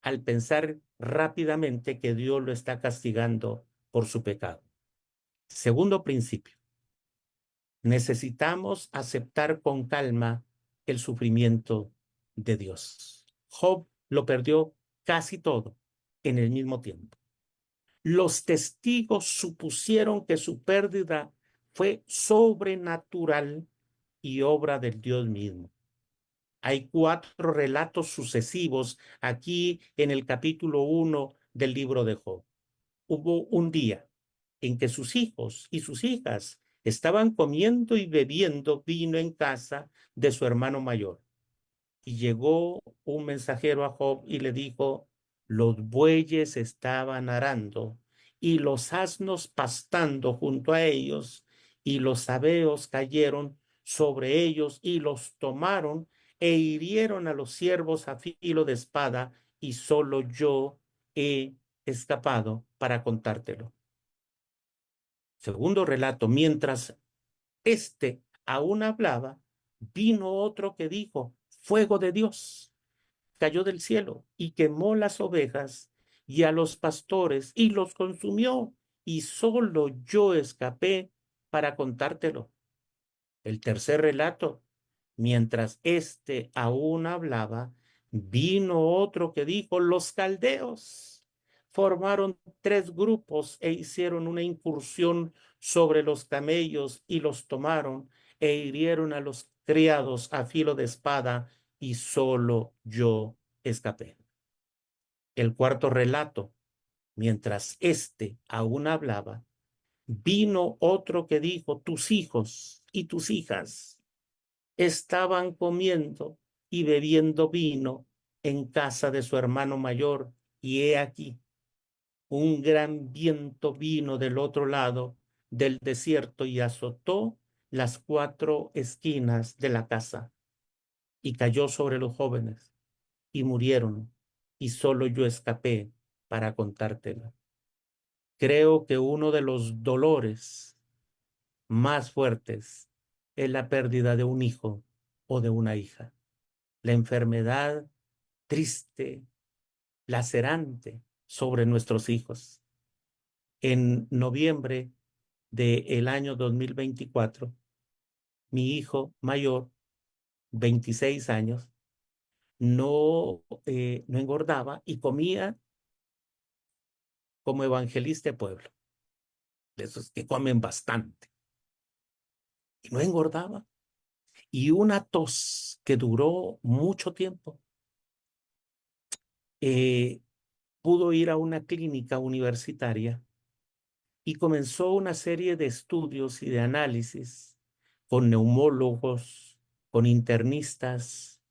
[SPEAKER 2] al pensar rápidamente que Dios lo está castigando por su pecado. Segundo principio, necesitamos aceptar con calma el sufrimiento de Dios. Job lo perdió casi todo en el mismo tiempo. Los testigos supusieron que su pérdida fue sobrenatural y obra del Dios mismo. Hay 4 relatos sucesivos aquí en el capítulo 1 del libro de Job. Hubo un día en que sus hijos y sus hijas estaban comiendo y bebiendo vino en casa de su hermano mayor. Y llegó un mensajero a Job y le dijo, los bueyes estaban arando y los asnos pastando junto a ellos, y los sabeos cayeron sobre ellos y los tomaron e hirieron a los siervos a filo de espada, y solo yo he escapado para contártelo. Segundo relato, mientras éste aún hablaba, vino otro que dijo, fuego de Dios cayó del cielo y quemó las ovejas y a los pastores y los consumió, y solo yo escapé para contártelo. El tercer relato, mientras éste aún hablaba, vino otro que dijo, los caldeos formaron 3 grupos e hicieron una incursión sobre los camellos y los tomaron e hirieron a los criados a filo de espada, y solo yo escapé. El cuarto relato, mientras éste aún hablaba, vino otro que dijo, tus hijos y tus hijas estaban comiendo y bebiendo vino en casa de su hermano mayor, y he aquí, un gran viento vino del otro lado del desierto y azotó las 4 esquinas de la casa y cayó sobre los jóvenes y murieron, y solo yo escapé para contártelo. Creo que uno de los dolores más fuertes es la pérdida de un hijo o de una hija. La enfermedad triste, lacerante sobre nuestros hijos. En noviembre del año 2024, mi hijo mayor, 26 años, no engordaba y comía como evangelista de pueblo, de esos que comen bastante, y no engordaba. Y una tos que duró mucho tiempo. Eh, Pudo ir a una clínica universitaria y comenzó una serie de estudios y de análisis con neumólogos, con internistas,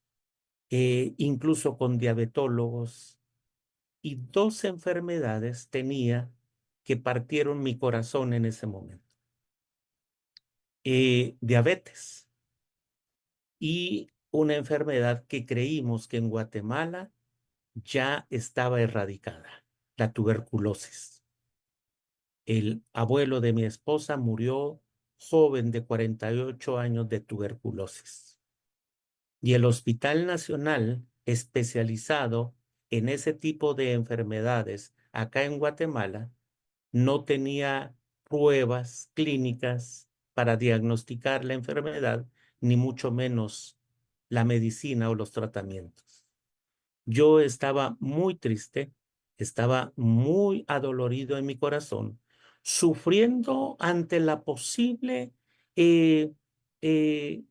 [SPEAKER 2] incluso con diabetólogos, y dos enfermedades tenía que partieron mi corazón en ese momento. Diabetes y una enfermedad que creímos que en Guatemala ya estaba erradicada, la tuberculosis. El abuelo de mi esposa murió joven de 48 años de tuberculosis. Y el Hospital Nacional, especializado en ese tipo de enfermedades acá en Guatemala, no tenía pruebas clínicas para diagnosticar la enfermedad, ni mucho menos la medicina o los tratamientos. Yo estaba muy triste, estaba muy adolorido en mi corazón, sufriendo ante la posible eh,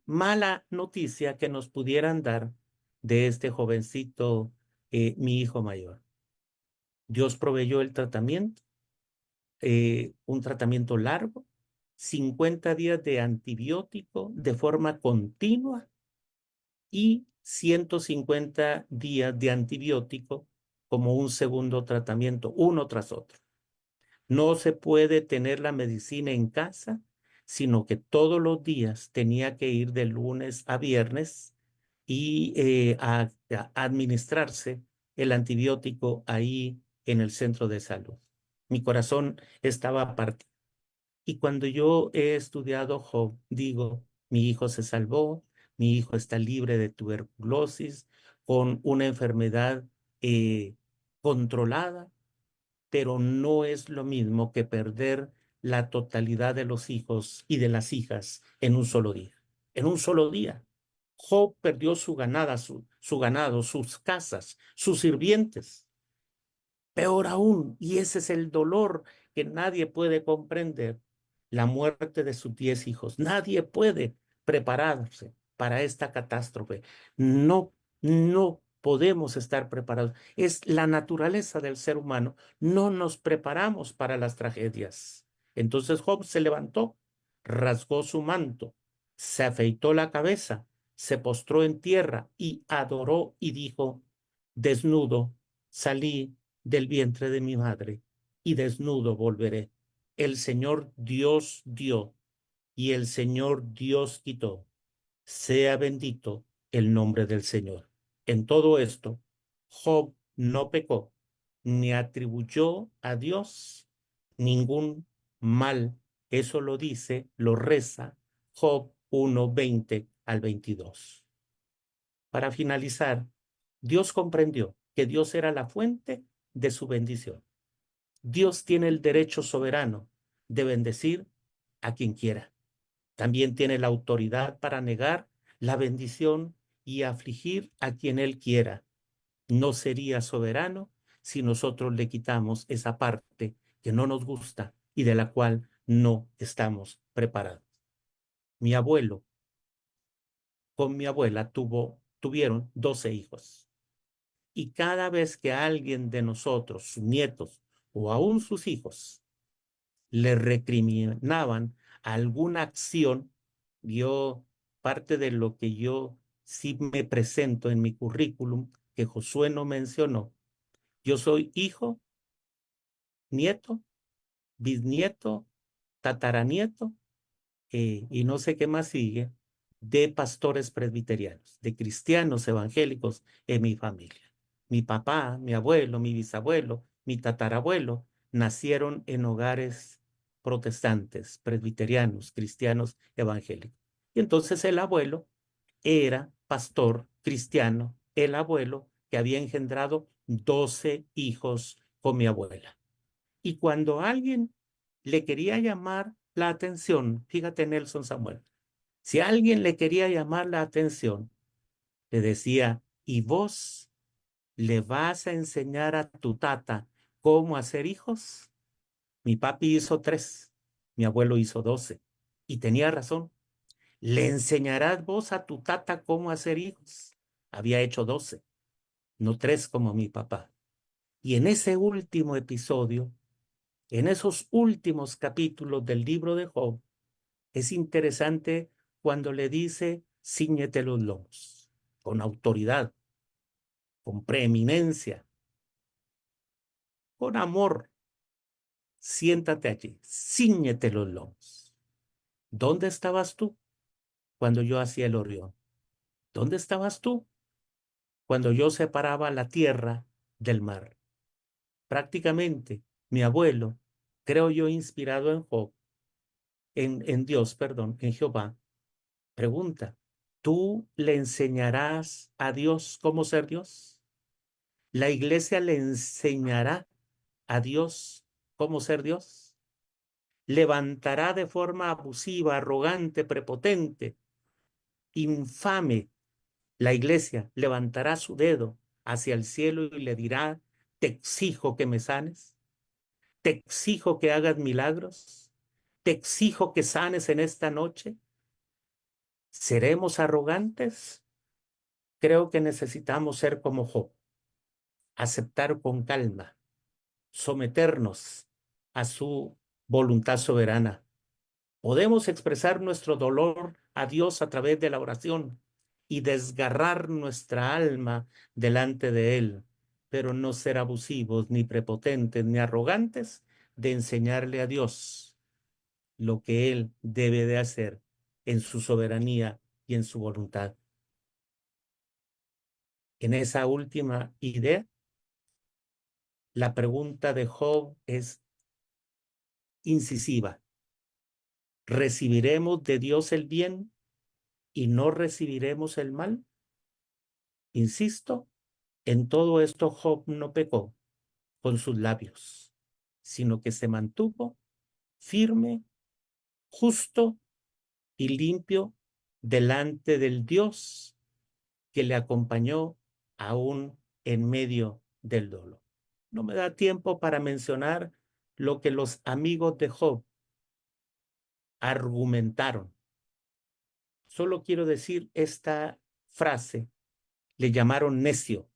[SPEAKER 2] mala noticia que nos pudieran dar de este jovencito, mi hijo mayor. Dios proveyó el tratamiento, un tratamiento largo, 50 días de antibiótico de forma continua y 150 días de antibiótico como un segundo tratamiento, uno tras otro. No se puede tener la medicina en casa, sino que todos los días tenía que ir de lunes a viernes y a administrarse el antibiótico ahí en el centro de salud. Mi corazón estaba partido. Y cuando yo he estudiado Job, digo, mi hijo se salvó, mi hijo está libre de tuberculosis, con una enfermedad eh, controlada, pero no es lo mismo que perder la totalidad de los hijos y de las hijas en un solo día. En un solo día. Job perdió su ganado, sus casas, sus sirvientes. Peor aún, y ese es el dolor que nadie puede comprender, la muerte de sus 10 hijos. Nadie puede prepararse para esta catástrofe. No, no podemos estar preparados. Es la naturaleza del ser humano. No nos preparamos para las tragedias. Entonces Job se levantó, rasgó su manto, se afeitó la cabeza, se postró en tierra y adoró y dijo, desnudo salí del vientre de mi madre, y desnudo volveré. El Señor Dios dio, y el Señor Dios quitó. Sea bendito el nombre del Señor. En todo esto, Job no pecó, ni atribuyó a Dios ningún mal. Eso lo dice, lo reza Job 1:20 al 22. Para finalizar, Dios comprendió que Dios era la fuente de su bendición. Dios tiene el derecho soberano de bendecir a quien quiera. También tiene la autoridad para negar la bendición y afligir a quien Él quiera. No sería soberano si nosotros le quitamos esa parte que no nos gusta y de la cual no estamos preparados. Mi abuelo con mi abuela tuvieron 12 hijos. Y cada vez que alguien de nosotros, sus nietos o aún sus hijos, le recriminaban alguna acción, yo, parte de lo que yo sí me presento en mi currículum, que Josué no mencionó, yo soy hijo, nieto, bisnieto, tataranieto, y no sé qué más sigue, de pastores presbiterianos, de cristianos evangélicos en mi familia. Mi papá, mi abuelo, mi bisabuelo, mi tatarabuelo nacieron en hogares protestantes, presbiterianos, cristianos evangélicos. Y entonces el abuelo era pastor cristiano, el abuelo que había engendrado 12 hijos con mi abuela. Y cuando alguien le quería llamar la atención, fíjate Nelson Samuel, si alguien le quería llamar la atención, le decía, ¿y vos le vas a enseñar a tu tata cómo hacer hijos? Mi papi hizo 3, mi abuelo hizo 12, y tenía razón. ¿Le enseñarás vos a tu tata cómo hacer hijos? Había hecho 12, no 3 como mi papá. Y en ese último episodio, en esos últimos capítulos del libro de Job, es interesante cuando le dice, cíñete los lomos, con autoridad, con preeminencia, con amor, siéntate allí, cíñete los lomos. ¿Dónde estabas tú cuando yo hacía el Orión? ¿Dónde estabas tú cuando yo separaba la tierra del mar? Prácticamente, mi abuelo, creo yo inspirado en Job, en Dios, perdón, en Jehová, pregunta, ¿tú le enseñarás a Dios cómo ser Dios? ¿La iglesia le enseñará a Dios cómo ser Dios? ¿Levantará de forma abusiva, arrogante, prepotente, infame? La iglesia levantará su dedo hacia el cielo y le dirá, te exijo que me sanes, te exijo que hagas milagros, te exijo que sanes en esta noche. ¿Seremos arrogantes? Creo que necesitamos ser como Job, aceptar con calma, someternos a su voluntad soberana. Podemos expresar nuestro dolor a Dios a través de la oración y desgarrar nuestra alma delante de Él, pero no ser abusivos, ni prepotentes, ni arrogantes de enseñarle a Dios lo que Él debe de hacer en su soberanía y en su voluntad. En esa última idea, la pregunta de Job es incisiva. ¿Recibiremos de Dios el bien y no recibiremos el mal? Insisto, en todo esto Job no pecó con sus labios, sino que se mantuvo firme, justo y limpio delante del Dios que le acompañó aún en medio del dolor. No me da tiempo para mencionar lo que los amigos de Job argumentaron. Solo quiero decir esta frase. Le llamaron necio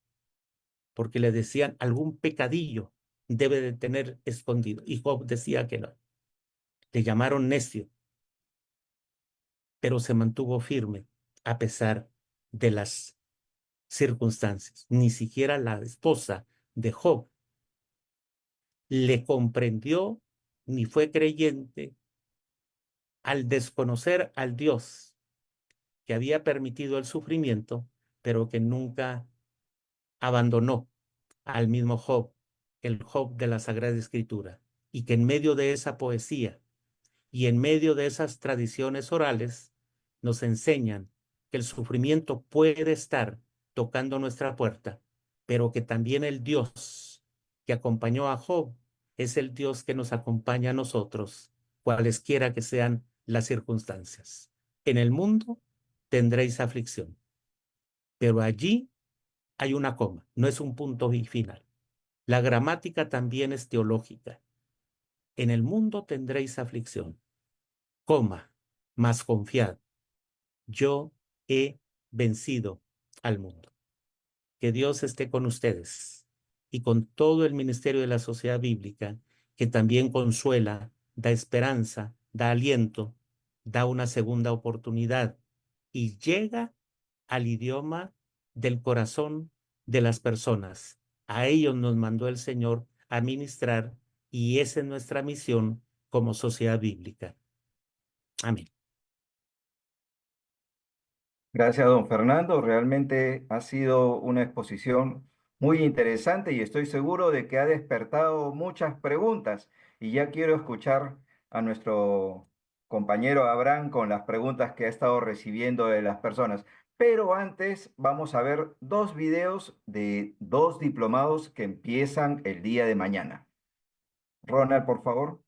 [SPEAKER 2] porque le decían algún pecadillo debe de tener escondido. Y Job decía que no. Le llamaron necio, pero se mantuvo firme a pesar de las circunstancias. Ni siquiera la esposa de Job le comprendió ni fue creyente al desconocer al Dios que había permitido el sufrimiento, pero que nunca abandonó al mismo Job, el Job de la Sagrada Escritura, y que en medio de esa poesía y en medio de esas tradiciones orales nos enseñan que el sufrimiento puede estar tocando nuestra puerta, pero que también el Dios que acompañó a Job es el Dios que nos acompaña a nosotros, cualesquiera que sean las circunstancias. En el mundo tendréis aflicción, pero allí hay una coma, no es un punto y final. La gramática también es teológica. En el mundo tendréis aflicción, coma, mas confiad, yo he vencido al mundo. Que Dios esté con ustedes y con todo el ministerio de la Sociedad Bíblica, que también consuela, da esperanza, da aliento, da una segunda oportunidad y llega al idioma del corazón de las personas. A ellos nos mandó el Señor a ministrar y esa es nuestra misión como sociedad bíblica. Amén.
[SPEAKER 3] Gracias, don Fernando. Realmente ha sido una exposición muy interesante y estoy seguro de que ha despertado muchas preguntas. Y ya quiero escuchar a nuestro compañero Abraham con las preguntas que ha estado recibiendo de las personas. Pero antes vamos a ver dos videos de dos diplomados que empiezan el día de mañana. Ronald, por favor.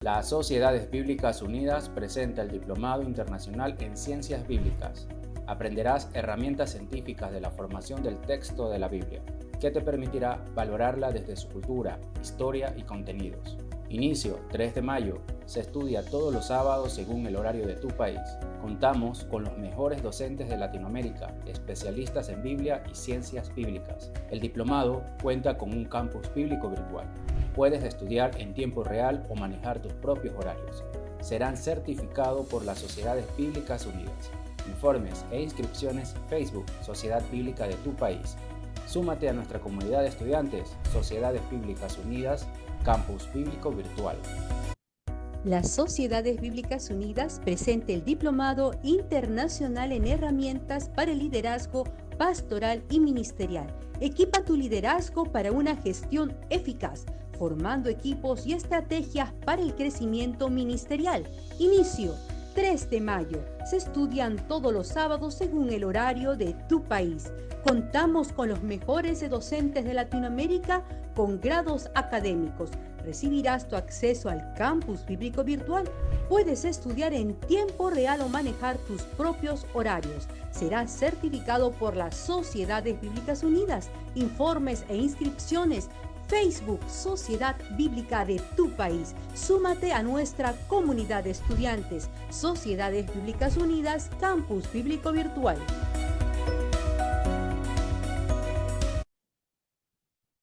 [SPEAKER 4] Las Sociedades Bíblicas Unidas presenta el Diplomado Internacional en Ciencias Bíblicas. Aprenderás herramientas científicas de la formación del texto de la Biblia, que te permitirá valorarla desde su cultura, historia y contenidos. Inicio 3 de mayo. Se estudia todos los sábados según el horario de tu país. Contamos con los mejores docentes de Latinoamérica, especialistas en Biblia y ciencias bíblicas. El diplomado cuenta con un campus bíblico virtual. Puedes estudiar en tiempo real o manejar tus propios horarios. Serán certificados por las Sociedades Bíblicas Unidas. Informes e inscripciones Facebook, Sociedad Bíblica de tu país. Súmate a nuestra comunidad de estudiantes, Sociedades Bíblicas Unidas, Campus Bíblico Virtual.
[SPEAKER 5] Las Sociedades Bíblicas Unidas presenta el Diplomado Internacional en Herramientas para el Liderazgo Pastoral y Ministerial. Equipa tu liderazgo para una gestión eficaz, formando equipos y estrategias para el crecimiento ministerial. Inicio 3 de mayo. Se estudian todos los sábados según el horario de tu país. Contamos con los mejores docentes de Latinoamérica con grados académicos. Recibirás tu acceso al campus bíblico virtual. Puedes estudiar en tiempo real o manejar tus propios horarios. Serás certificado por las Sociedades Bíblicas Unidas. Informes e inscripciones Facebook, Sociedad Bíblica de tu país. Súmate a nuestra comunidad de estudiantes, Sociedades Bíblicas Unidas, Campus Bíblico Virtual.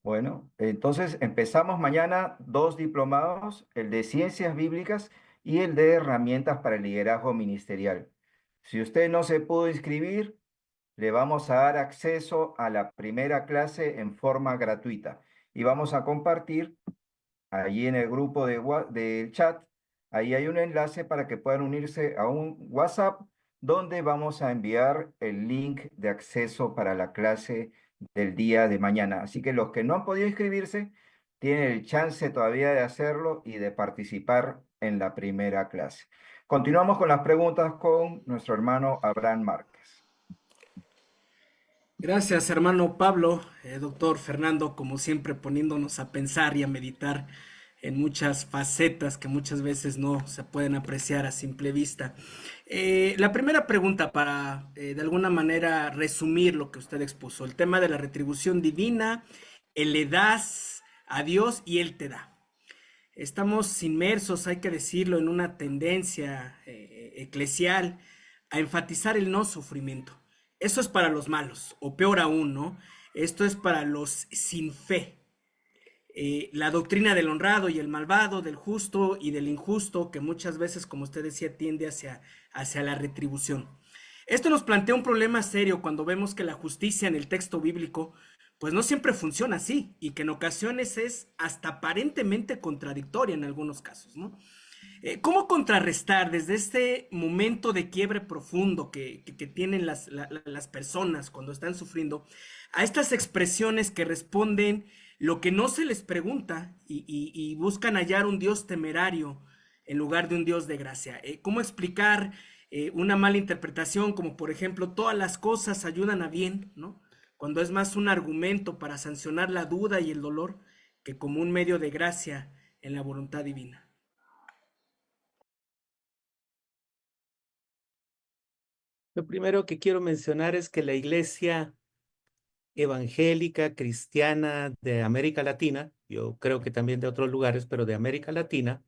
[SPEAKER 3] Bueno, entonces empezamos mañana 2 diplomados, el de Ciencias Bíblicas y el de Herramientas para el Liderazgo Ministerial. Si usted no se pudo inscribir, le vamos a dar acceso a la primera clase en forma gratuita y vamos a compartir allí en el grupo del chat. Ahí hay un enlace para que puedan unirse a un WhatsApp donde vamos a enviar el link de acceso para la clase del día de mañana. Así que los que no han podido inscribirse tienen el chance todavía de hacerlo y de participar en la primera clase. Continuamos con las preguntas con nuestro hermano Abraham Márquez.
[SPEAKER 6] Gracias, hermano Pablo, doctor Fernando, como siempre poniéndonos a pensar y a meditar en muchas facetas que muchas veces no se pueden apreciar a simple vista. La primera pregunta para, de alguna manera, resumir lo que usted expuso, el tema de la retribución divina, el le das a Dios y Él te da. Estamos inmersos, hay que decirlo, en una tendencia eclesial a enfatizar el no sufrimiento. Eso es para los malos, o peor aún, ¿no? Esto es para los sin fe. La doctrina del honrado y el malvado, del justo y del injusto, que muchas veces, como usted decía, tiende hacia la retribución. Esto nos plantea un problema serio cuando vemos que la justicia en el texto bíblico, pues no siempre funciona así, y que en ocasiones es hasta aparentemente contradictoria en algunos casos, ¿no? ¿Cómo contrarrestar desde este momento de quiebre profundo que tienen las personas cuando están sufriendo a estas expresiones que responden lo que no se les pregunta y buscan hallar un Dios temerario en lugar de un Dios de gracia? ¿Cómo explicar una mala interpretación como, por ejemplo, todas las cosas ayudan a bien, ¿no? Cuando es más un argumento para sancionar la duda y el dolor que como un medio de gracia en la voluntad divina?
[SPEAKER 2] Lo primero que quiero mencionar es que la Iglesia evangélica cristiana de América Latina, yo creo que también de otros lugares, pero de América Latina,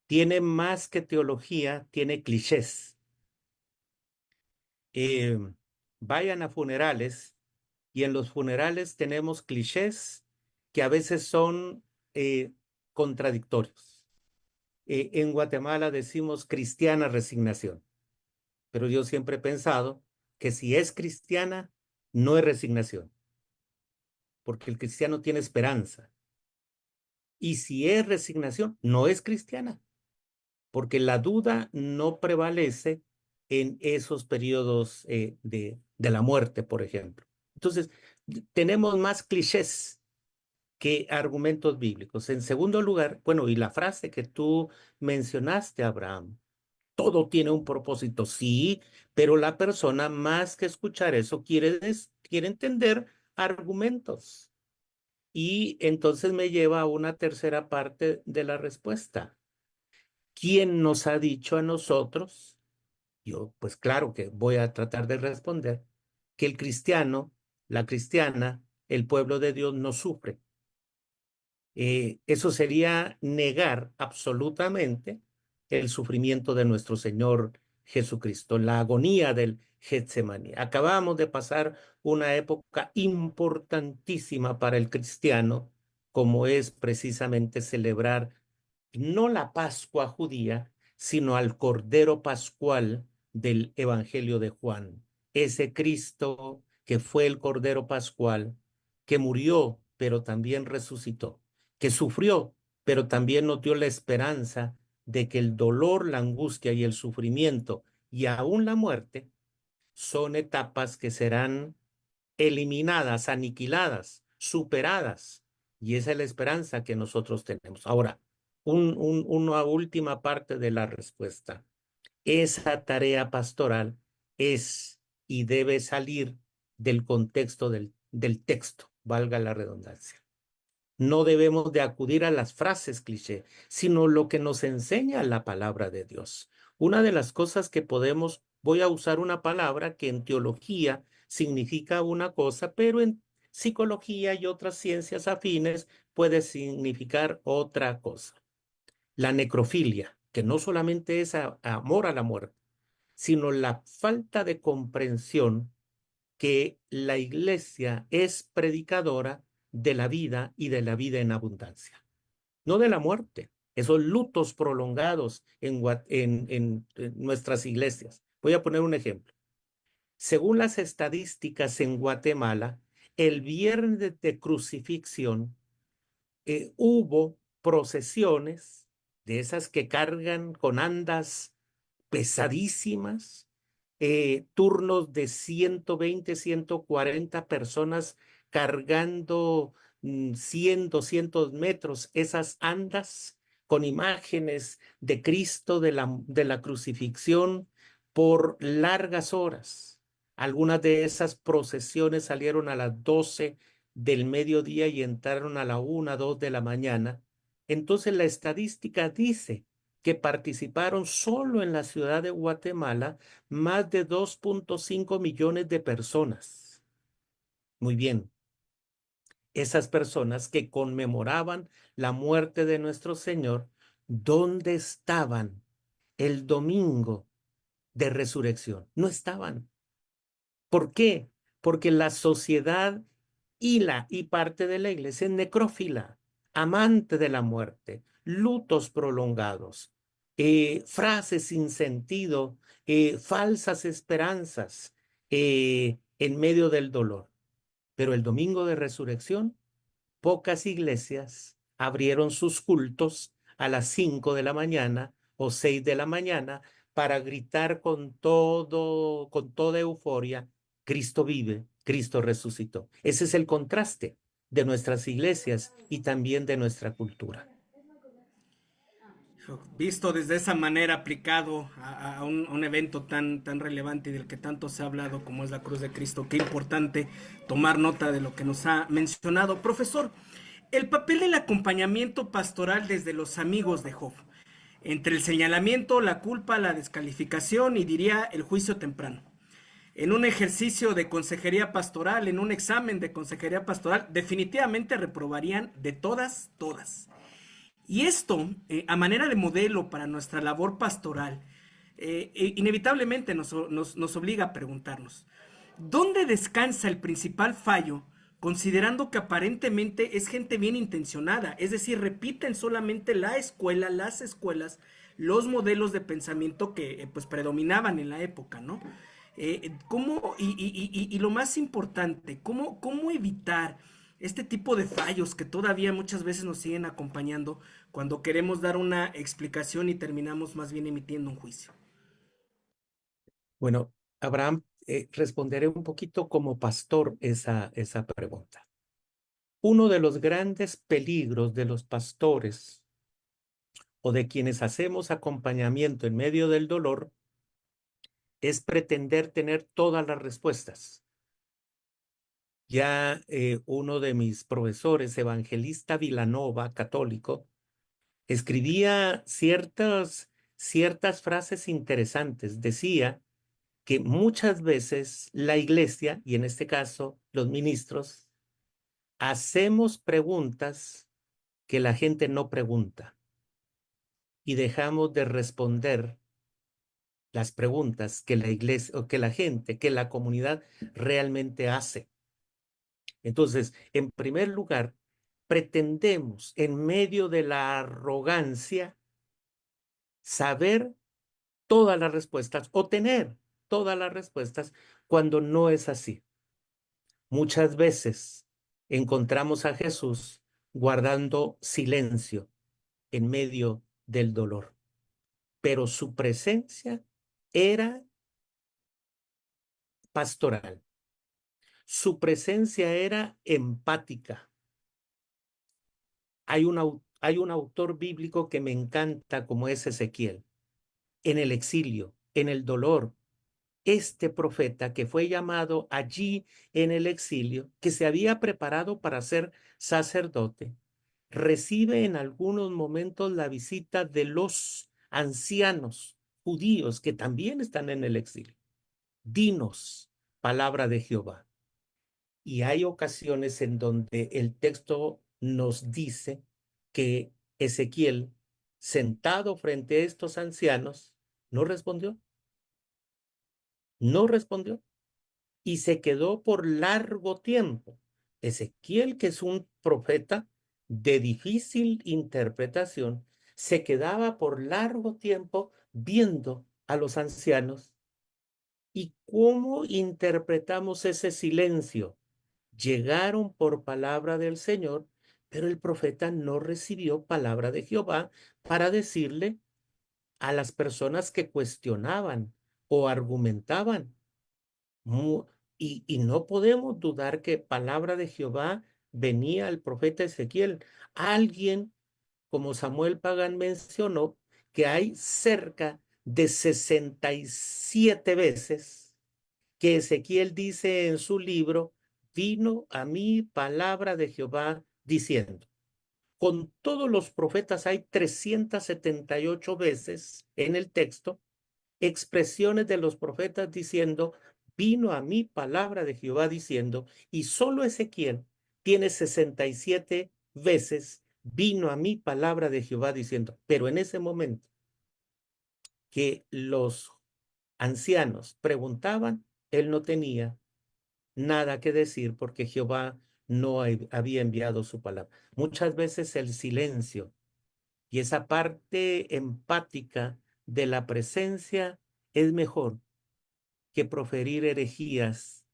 [SPEAKER 2] tiene más que teología, tiene clichés. Vayan a funerales y en los funerales tenemos clichés que a veces son contradictorios. En Guatemala decimos cristiana resignación, pero yo siempre he pensado que si es cristiana, no es resignación, porque el cristiano tiene esperanza. Y si es resignación, no es cristiana, porque la duda no prevalece en esos periodos de la muerte, por ejemplo. Entonces, tenemos más clichés que argumentos bíblicos. En segundo lugar, bueno, y la frase que tú mencionaste, Abraham, todo tiene un propósito, sí, pero la persona más que escuchar eso quiere entender argumentos. Y entonces me lleva a una tercera parte de la respuesta. ¿Quién nos ha dicho a nosotros? Yo, pues claro que voy a tratar de responder que el cristiano, la cristiana, el pueblo de Dios no sufre. Eso sería negar absolutamente el sufrimiento de nuestro Señor Jesucristo, la agonía del Getsemaní. Acabamos de pasar una época importantísima para el cristiano, como es precisamente celebrar no la Pascua judía, sino al Cordero Pascual del Evangelio de Juan. Ese Cristo que fue el Cordero Pascual, que murió, pero también resucitó, que sufrió, pero también nos dio la esperanza de que el dolor, la angustia y el sufrimiento y aún la muerte son etapas que serán eliminadas, aniquiladas, superadas. Y esa es la esperanza que nosotros tenemos. Ahora, una última parte de la respuesta. Esa tarea pastoral es y debe salir del contexto del texto, valga la redundancia. No debemos de acudir a las frases cliché, sino lo que nos enseña la palabra de Dios. Una de las cosas que podemos, voy a usar una palabra que en teología significa una cosa, pero en psicología y otras ciencias afines puede significar otra cosa. La necrofilia, que no solamente es amor a la muerte, sino la falta de comprensión que la iglesia es predicadora de la vida y de la vida en abundancia, no de la muerte, esos lutos prolongados en nuestras iglesias. Voy a poner un ejemplo. Según las estadísticas en Guatemala, el viernes de crucifixión hubo procesiones de esas que cargan con andas pesadísimas, turnos de 120, 140 personas cargando 100, 200 metros, esas andas con imágenes de Cristo, de la crucifixión, por largas horas. Algunas de esas procesiones salieron a las 12 del mediodía y entraron a la 1, 2 de la mañana. Entonces la estadística dice que participaron solo en la ciudad de Guatemala más de 2.5 millones de personas. Muy bien. Esas personas que conmemoraban la muerte de nuestro Señor, ¿dónde estaban el domingo de resurrección? No estaban. ¿Por qué? Porque la sociedad y parte de la iglesia es necrófila, amante de la muerte, lutos prolongados, frases sin sentido, falsas esperanzas en medio del dolor. Pero el domingo de resurrección, pocas iglesias abrieron sus cultos a las 5 de la mañana o 6 de la mañana para gritar con toda euforia: Cristo vive, Cristo resucitó. Ese es el contraste de nuestras iglesias y también de nuestra cultura.
[SPEAKER 6] Visto desde esa manera, aplicado a un evento tan relevante y del que tanto se ha hablado como es la cruz de Cristo, qué importante tomar nota de lo que nos ha mencionado. Profesor, el papel del acompañamiento pastoral desde los amigos de Job, entre el señalamiento, la culpa, la descalificación y diría el juicio temprano. En un ejercicio de consejería pastoral, en un examen de consejería pastoral, definitivamente reprobarían de todas. Y esto, a manera de modelo para nuestra labor pastoral, inevitablemente nos obliga a preguntarnos, ¿dónde descansa el principal fallo, considerando que aparentemente es gente bien intencionada? Es decir, repiten solamente las escuelas, los modelos de pensamiento que pues predominaban en la época, ¿no? Y lo más importante, ¿cómo evitar este tipo de fallos que todavía muchas veces nos siguen acompañando cuando queremos dar una explicación y terminamos más bien emitiendo un juicio?
[SPEAKER 2] Bueno, Abraham, responderé un poquito como pastor esa pregunta. Uno de los grandes peligros de los pastores o de quienes hacemos acompañamiento en medio del dolor es pretender tener todas las respuestas. Ya uno de mis profesores, Evangelista Vilanova, católico, escribía ciertas frases interesantes. Decía que muchas veces la iglesia, y en este caso los ministros, hacemos preguntas que la gente no pregunta y dejamos de responder las preguntas que la iglesia o que la gente, que la comunidad realmente hace. Entonces, en primer lugar, pretendemos en medio de la arrogancia saber todas las respuestas o tener todas las respuestas cuando no es así. Muchas veces encontramos a Jesús guardando silencio en medio del dolor, pero su presencia era pastoral, su presencia era empática. Hay un autor bíblico que me encanta como es Ezequiel. En el exilio, en el dolor, este profeta que fue llamado allí en el exilio, que se había preparado para ser sacerdote, recibe en algunos momentos la visita de los ancianos judíos que también están en el exilio. Dinos, palabra de Jehová. Y hay ocasiones en donde el texto nos dice que Ezequiel, sentado frente a estos ancianos, no respondió, no respondió y se quedó por largo tiempo. Ezequiel, que es un profeta de difícil interpretación, se quedaba por largo tiempo viendo a los ancianos. ¿Y cómo interpretamos ese silencio? Llegaron por palabra del Señor, pero el profeta no recibió palabra de Jehová para decirle a las personas que cuestionaban o argumentaban. Y no podemos dudar que palabra de Jehová venía al profeta Ezequiel. Alguien, como Samuel Pagán mencionó, que hay cerca de 67 veces que Ezequiel dice en su libro, vino a mí palabra de Jehová diciendo. Con todos los profetas hay 378 veces en el texto expresiones de los profetas diciendo, vino a mí palabra de Jehová diciendo, y solo Ezequiel tiene 67 veces, vino a mí palabra de Jehová diciendo, pero en ese momento que los ancianos preguntaban, él no tenía nada que decir porque Jehová no había enviado su palabra. Muchas veces el silencio y esa parte empática de la presencia es mejor que proferir herejías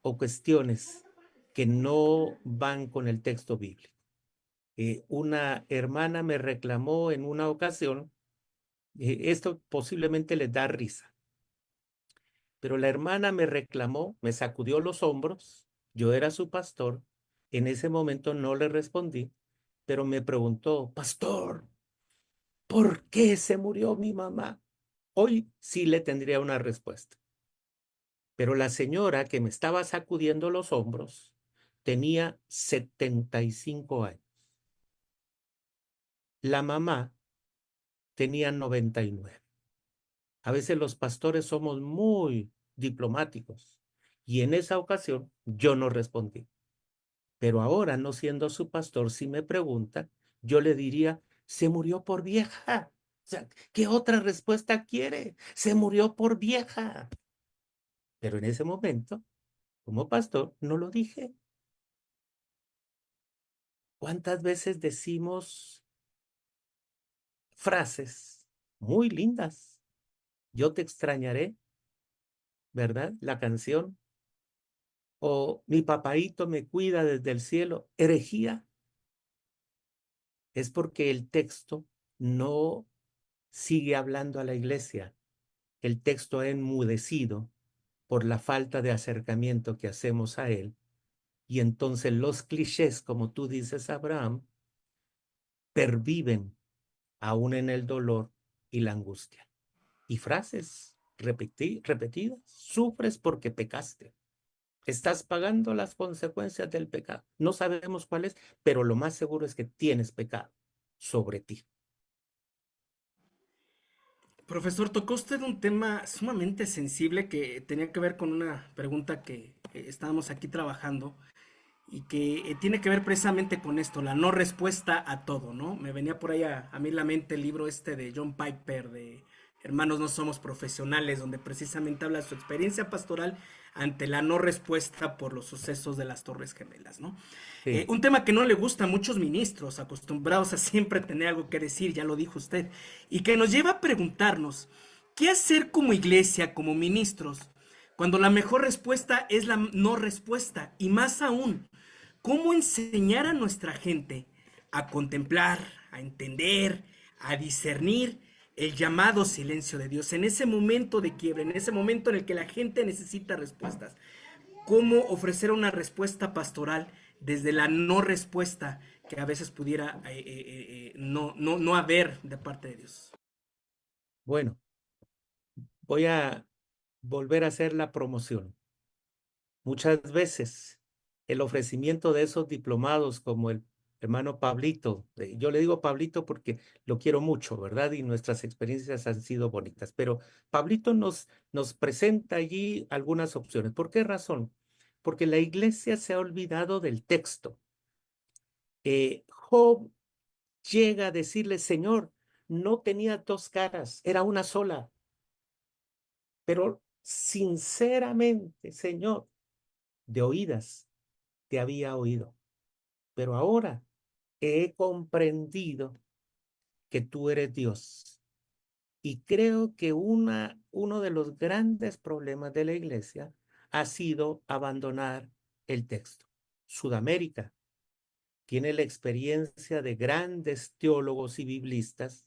[SPEAKER 2] o cuestiones que no van con el texto bíblico. Una hermana me reclamó en una ocasión, esto posiblemente les da risa, pero la hermana me reclamó, me sacudió los hombros, yo era su pastor, en ese momento no le respondí, pero me preguntó, pastor, ¿por qué se murió mi mamá? Hoy sí le tendría una respuesta. Pero la señora que me estaba sacudiendo los hombros tenía 75 años. La mamá tenía 99. A veces los pastores somos muy diplomáticos y en esa ocasión yo no respondí. Pero ahora, no siendo su pastor, si me pregunta, yo le diría, se murió por vieja. O sea, ¿qué otra respuesta quiere? Se murió por vieja. Pero en ese momento, como pastor, no lo dije. ¿Cuántas veces decimos frases muy lindas? Yo te extrañaré, ¿verdad? La canción. O mi papaíto me cuida desde el cielo. Herejía. Es porque el texto no sigue hablando a la iglesia. El texto ha enmudecido por la falta de acercamiento que hacemos a él. Y entonces los clichés, como tú dices, Abraham, perviven aún en el dolor y la angustia. Y frases repetidas, sufres porque pecaste. Estás pagando las consecuencias del pecado. No sabemos cuál es, pero lo más seguro es que tienes pecado sobre ti.
[SPEAKER 6] Profesor, tocó usted un tema sumamente sensible que tenía que ver con una pregunta que estábamos aquí trabajando y que tiene que ver precisamente con esto, la no respuesta a todo, ¿no? Me venía por ahí a mí la mente el libro este de John Piper de Hermanos no somos profesionales, donde precisamente habla de su experiencia pastoral ante la no respuesta por los sucesos de las Torres Gemelas, ¿no?
[SPEAKER 2] Sí.
[SPEAKER 6] Un tema que no le gusta a muchos ministros, acostumbrados a siempre tener algo que decir, ya lo dijo usted, y que nos lleva a preguntarnos, ¿qué hacer como iglesia, como ministros, cuando la mejor respuesta es la no respuesta? Y más aún, ¿cómo enseñar a nuestra gente a contemplar, a entender, a discernir el llamado silencio de Dios en ese momento de quiebre, en ese momento en el que la gente necesita respuestas? ¿Cómo ofrecer una respuesta pastoral desde la no respuesta que a veces pudiera no haber de parte de Dios?
[SPEAKER 2] Bueno, voy a volver a hacer la promoción. Muchas veces el ofrecimiento de esos diplomados como el hermano Pablito, yo le digo Pablito porque lo quiero mucho, ¿verdad? Y nuestras experiencias han sido bonitas, pero Pablito nos presenta allí algunas opciones. ¿Por qué razón? Porque la iglesia se ha olvidado del texto. Job llega a decirle, Señor, no tenía dos caras, era una sola. Pero sinceramente, Señor, de oídas te había oído, pero ahora he comprendido que tú eres Dios. Y creo que uno de los grandes problemas de la iglesia ha sido abandonar el texto. Sudamérica tiene la experiencia de grandes teólogos y biblistas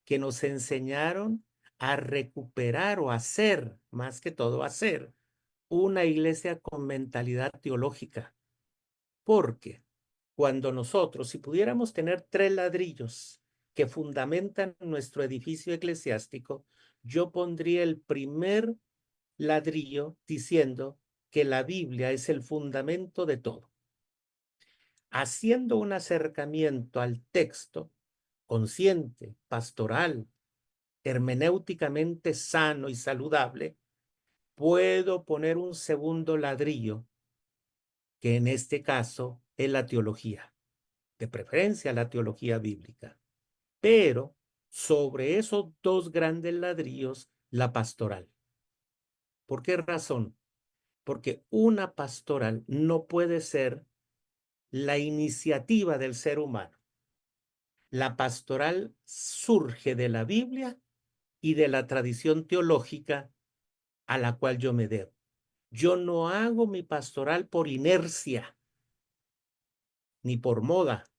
[SPEAKER 2] que nos enseñaron a recuperar o hacer, más que todo, hacer una iglesia con mentalidad teológica. Porque cuando nosotros, si pudiéramos tener 3 ladrillos que fundamentan nuestro edificio eclesiástico, yo pondría el primer ladrillo diciendo que la Biblia es el fundamento de todo. Haciendo un acercamiento al texto consciente, pastoral, hermenéuticamente sano y saludable, puedo poner un segundo ladrillo, que en este caso es la teología, de preferencia la teología bíblica. Pero sobre esos 2 grandes ladrillos, la pastoral. ¿Por qué razón? Porque una pastoral no puede ser la iniciativa del ser humano. La pastoral surge de la Biblia y de la tradición teológica a la cual yo me debo. Yo no hago mi pastoral por inercia ni por moda.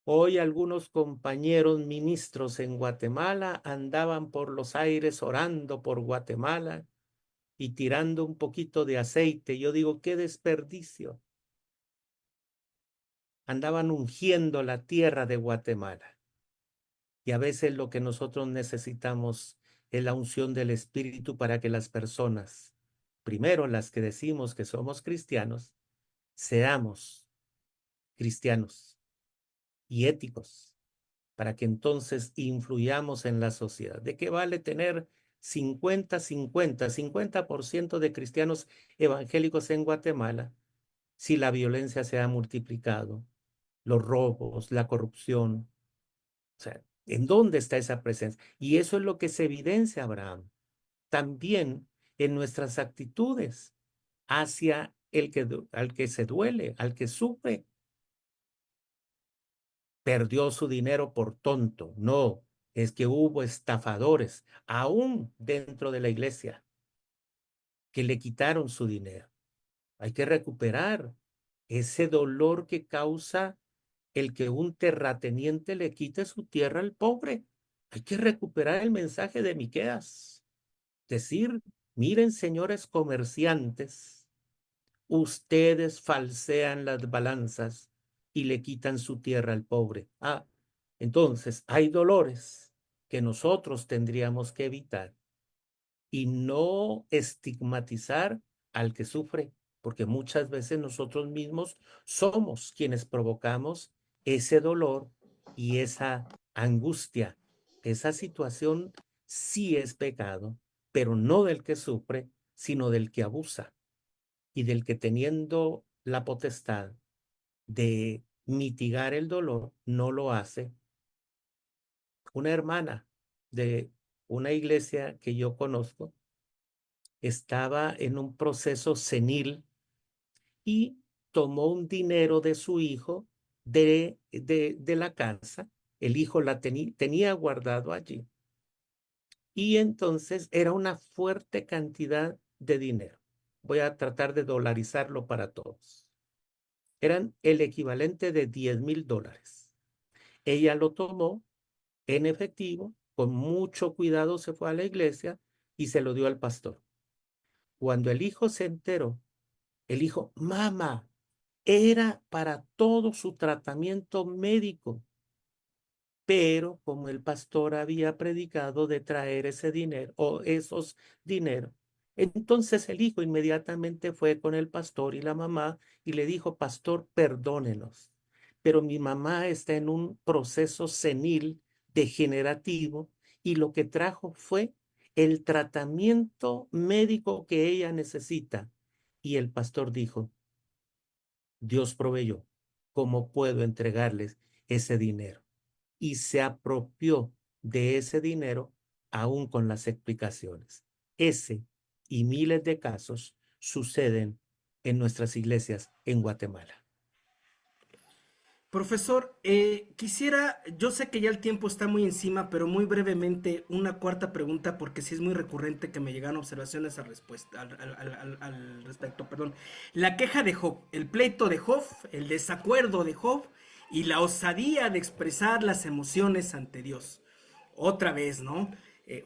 [SPEAKER 2] Hoy algunos compañeros ministros en Guatemala andaban por los aires orando por Guatemala y tirando un poquito de aceite. Yo digo, qué desperdicio. Andaban ungiendo la tierra de Guatemala. Y a veces lo que nosotros necesitamos es la unción del Espíritu para que las personas, primero las que decimos que somos cristianos, seamos cristianos y éticos, para que entonces influyamos en la sociedad. ¿De qué vale tener 50% de cristianos evangélicos en Guatemala si la violencia se ha multiplicado, los robos, la corrupción? O sea, ¿en dónde está esa presencia? Y eso es lo que se evidencia, Abraham, también en nuestras actitudes hacia al que se duele, al que sufre. Perdió su dinero por tonto. No, es que hubo estafadores, aún dentro de la iglesia, que le quitaron su dinero. Hay que recuperar ese dolor que causa el que un terrateniente le quite su tierra al pobre. Hay que recuperar el mensaje de Miqueas. Decir, miren, señores comerciantes, ustedes falsean las balanzas y le quitan su tierra al pobre. Entonces hay dolores que nosotros tendríamos que evitar y no estigmatizar al que sufre, porque muchas veces nosotros mismos somos quienes provocamos ese dolor y esa angustia. Esa situación sí es pecado, pero no del que sufre, sino del que abusa y del que, teniendo la potestad de mitigar el dolor, no lo hace. Una hermana de una iglesia que yo conozco estaba en un proceso senil y tomó un dinero de su hijo de la casa. El hijo la tenía guardado allí. Y entonces era una fuerte cantidad de dinero. Voy a tratar de dolarizarlo para todos. Eran el equivalente de $10,000. Ella lo tomó en efectivo, con mucho cuidado se fue a la iglesia y se lo dio al pastor. Cuando el hijo se enteró, el hijo, mamá, era para todo su tratamiento médico, pero como el pastor había predicado de traer ese dinero o esos dineros, entonces el hijo inmediatamente fue con el pastor y la mamá y le dijo, pastor, perdónenos, pero mi mamá está en un proceso senil, degenerativo, y lo que trajo fue el tratamiento médico que ella necesita. Y el pastor dijo, Dios proveyó, ¿cómo puedo entregarles ese dinero? Y se apropió de ese dinero aún con las explicaciones. Ese y miles de casos suceden en nuestras iglesias en Guatemala.
[SPEAKER 6] Profesor, yo sé que ya el tiempo está muy encima, pero muy brevemente una cuarta pregunta, porque sí es muy recurrente que me llegan observaciones al respecto. Perdón. La queja de Job, el pleito de Job, el desacuerdo de Job y la osadía de expresar las emociones ante Dios. Otra vez, ¿no?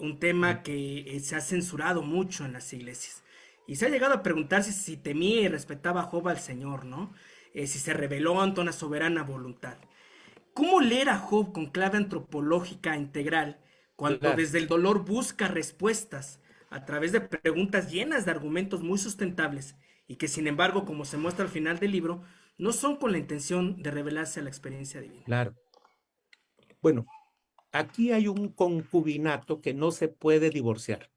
[SPEAKER 6] Un tema que se ha censurado mucho en las iglesias. Y se ha llegado a preguntarse si temía y respetaba a Job al Señor, ¿no? Si se reveló ante una soberana voluntad. ¿Cómo leer a Job con clave antropológica integral cuando
[SPEAKER 2] Claro,
[SPEAKER 6] desde el dolor busca respuestas a través de preguntas llenas de argumentos muy sustentables y que sin embargo, como se muestra al final del libro, no son con la intención de revelarse a la experiencia divina?
[SPEAKER 2] claro. Bueno, aquí hay un concubinato que no se puede divorciar.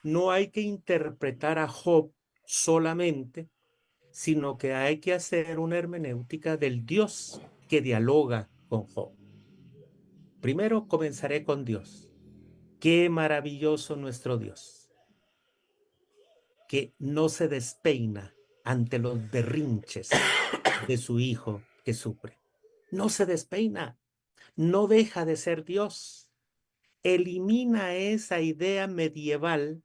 [SPEAKER 2] No hay que interpretar a Job solamente, sino que hay que hacer una hermenéutica del Dios que dialoga con Job. Primero comenzaré con Dios. Qué maravilloso nuestro Dios, que no se despeina ante los berrinches de su hijo que sufre. No se despeina, no deja de ser Dios. Elimina esa idea medieval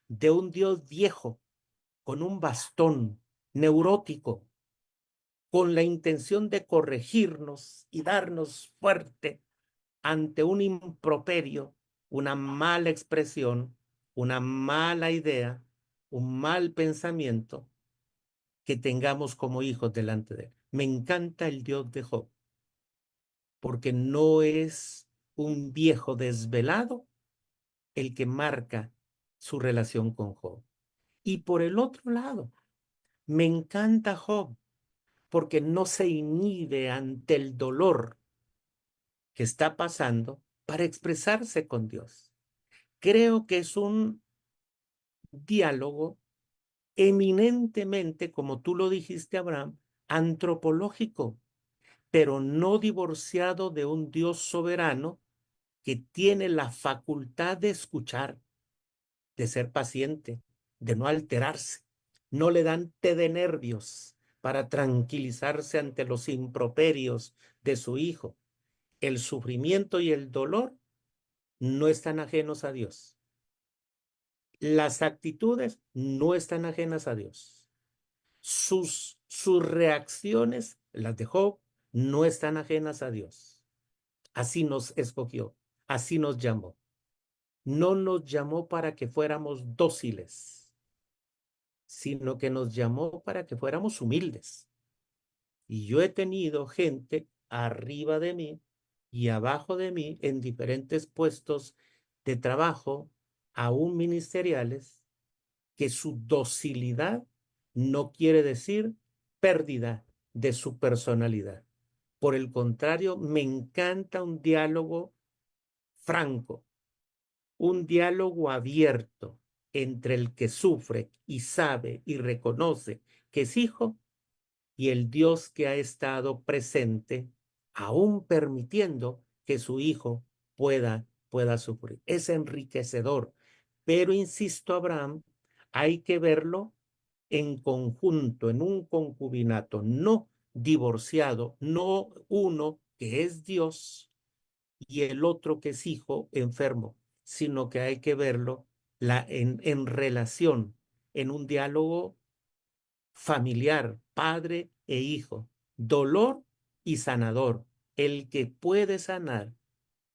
[SPEAKER 2] de un Dios viejo, con un bastón, neurótico, con la intención de corregirnos y darnos fuerte ante un improperio, una mala expresión, una mala idea, un mal pensamiento que tengamos como hijos delante de él. Me encanta el Dios de Job, porque no es un viejo desvelado el que marca su relación con Job. Y por el otro lado, me encanta Job, porque no se inhibe ante el dolor que está pasando para expresarse con Dios. Creo que es un diálogo eminentemente, como tú lo dijiste, Abraham, antropológico, pero no divorciado de un Dios soberano que tiene la facultad de escuchar, de ser paciente, de no alterarse. No le dan té de nervios para tranquilizarse ante los improperios de su hijo. El sufrimiento y el dolor no están ajenos a Dios. Las actitudes no están ajenas a Dios. Sus reacciones, las de Job, no están ajenas a Dios. Así nos escogió, así nos llamó. No nos llamó para que fuéramos dóciles, sino que nos llamó para que fuéramos humildes. Y yo he tenido gente arriba de mí y abajo de mí en diferentes puestos de trabajo, aún ministeriales, que su docilidad no quiere decir pérdida de su personalidad. Por el contrario, me encanta un diálogo franco, un diálogo abierto entre el que sufre y sabe y reconoce que es hijo y el Dios que ha estado presente, aún permitiendo que su hijo pueda sufrir. Es enriquecedor. Pero insisto, Abraham, hay que verlo en conjunto, en un concubinato, no divorciado, no uno que es Dios y el otro que es hijo enfermo, sino que hay que verlo en relación, en un diálogo familiar, padre e hijo, dolor y sanador, el que puede sanar,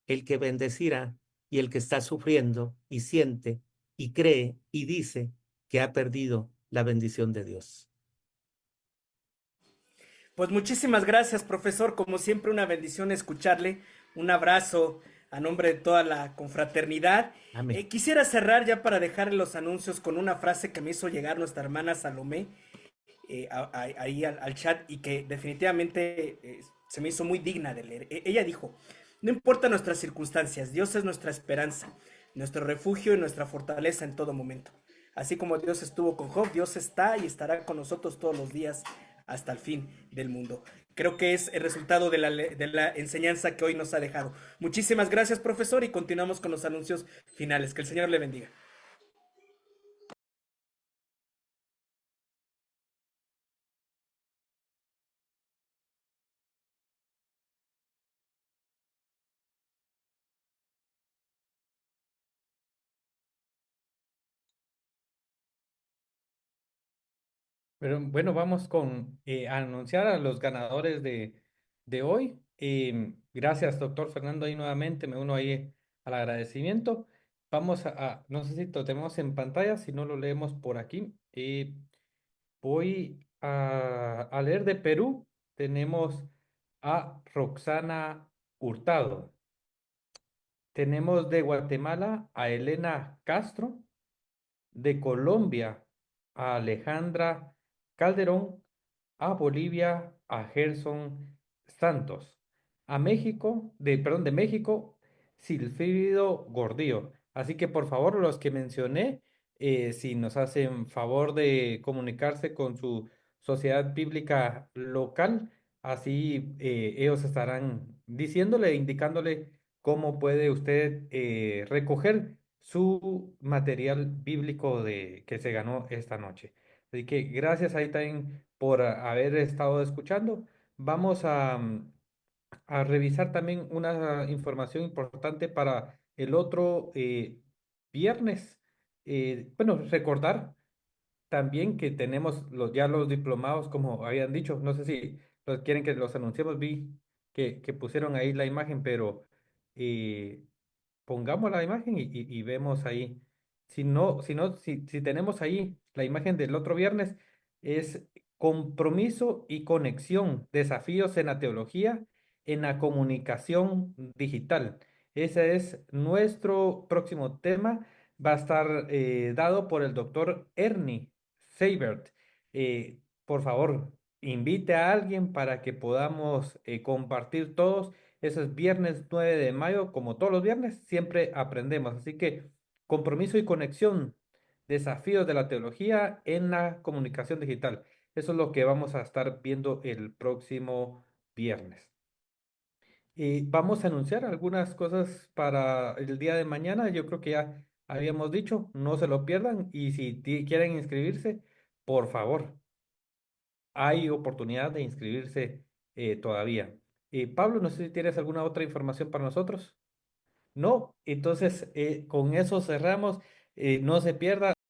[SPEAKER 2] el que bendecirá y el que está sufriendo y siente y cree y dice que ha perdido la bendición de Dios.
[SPEAKER 6] Pues muchísimas gracias, profesor. Como siempre, una bendición escucharle. Un abrazo a nombre de toda la confraternidad.
[SPEAKER 2] Amén.
[SPEAKER 6] Quisiera cerrar ya para dejarle los anuncios con una frase que me hizo llegar nuestra hermana Salomé ahí al chat y que definitivamente se me hizo muy digna de leer. Ella dijo, no importa nuestras circunstancias, Dios es nuestra esperanza, nuestro refugio y nuestra fortaleza en todo momento. Así como Dios estuvo con Job, Dios está y estará con nosotros todos los días hasta el fin del mundo. Creo que es el resultado de la enseñanza que hoy nos ha dejado. Muchísimas gracias, profesor, y continuamos con los anuncios finales. Que el Señor le bendiga.
[SPEAKER 1] Pero bueno, vamos con a anunciar a los ganadores de hoy. Gracias, doctor Fernando, ahí nuevamente, me uno ahí al agradecimiento. Vamos no sé si lo tenemos en pantalla, si no lo leemos por aquí. Voy a leer de Perú. Tenemos a Roxana Hurtado. Tenemos de Guatemala a Elena Castro. De Colombia a Alejandra Calderón, a Bolivia a Gerson Santos, a México, de México, Silfido Gordillo. Así que por favor, los que mencioné, si nos hacen favor de comunicarse con su sociedad bíblica local, así ellos estarán diciéndole, indicándole cómo puede usted recoger su material bíblico que se ganó esta noche. Así que gracias ahí también por haber estado escuchando. Vamos a revisar también una información importante para el otro viernes. Bueno, recordar también que tenemos ya los diplomados, como habían dicho. No sé si quieren que los anunciemos. Vi que pusieron ahí la imagen, pero eh, pongamos la imagen y vemos ahí. Si tenemos ahí la imagen del otro viernes, es compromiso y conexión, desafíos en la teología, en la comunicación digital. Ese es nuestro próximo tema. Va a estar dado por el doctor Ernie Seibert. Por favor, invite a alguien para que podamos compartir todos. Eso es viernes 9 de mayo, como todos los viernes, siempre aprendemos. Así que compromiso y conexión, desafíos de la teología en la comunicación digital. Eso es lo que vamos a estar viendo el próximo viernes. Vamos a anunciar algunas cosas para el día de mañana. Yo creo que ya habíamos dicho, no se lo pierdan. Y si quieren inscribirse, por favor, hay oportunidad de inscribirse todavía. Pablo, no sé si tienes alguna otra información para nosotros. No, entonces con eso cerramos. No se pierda.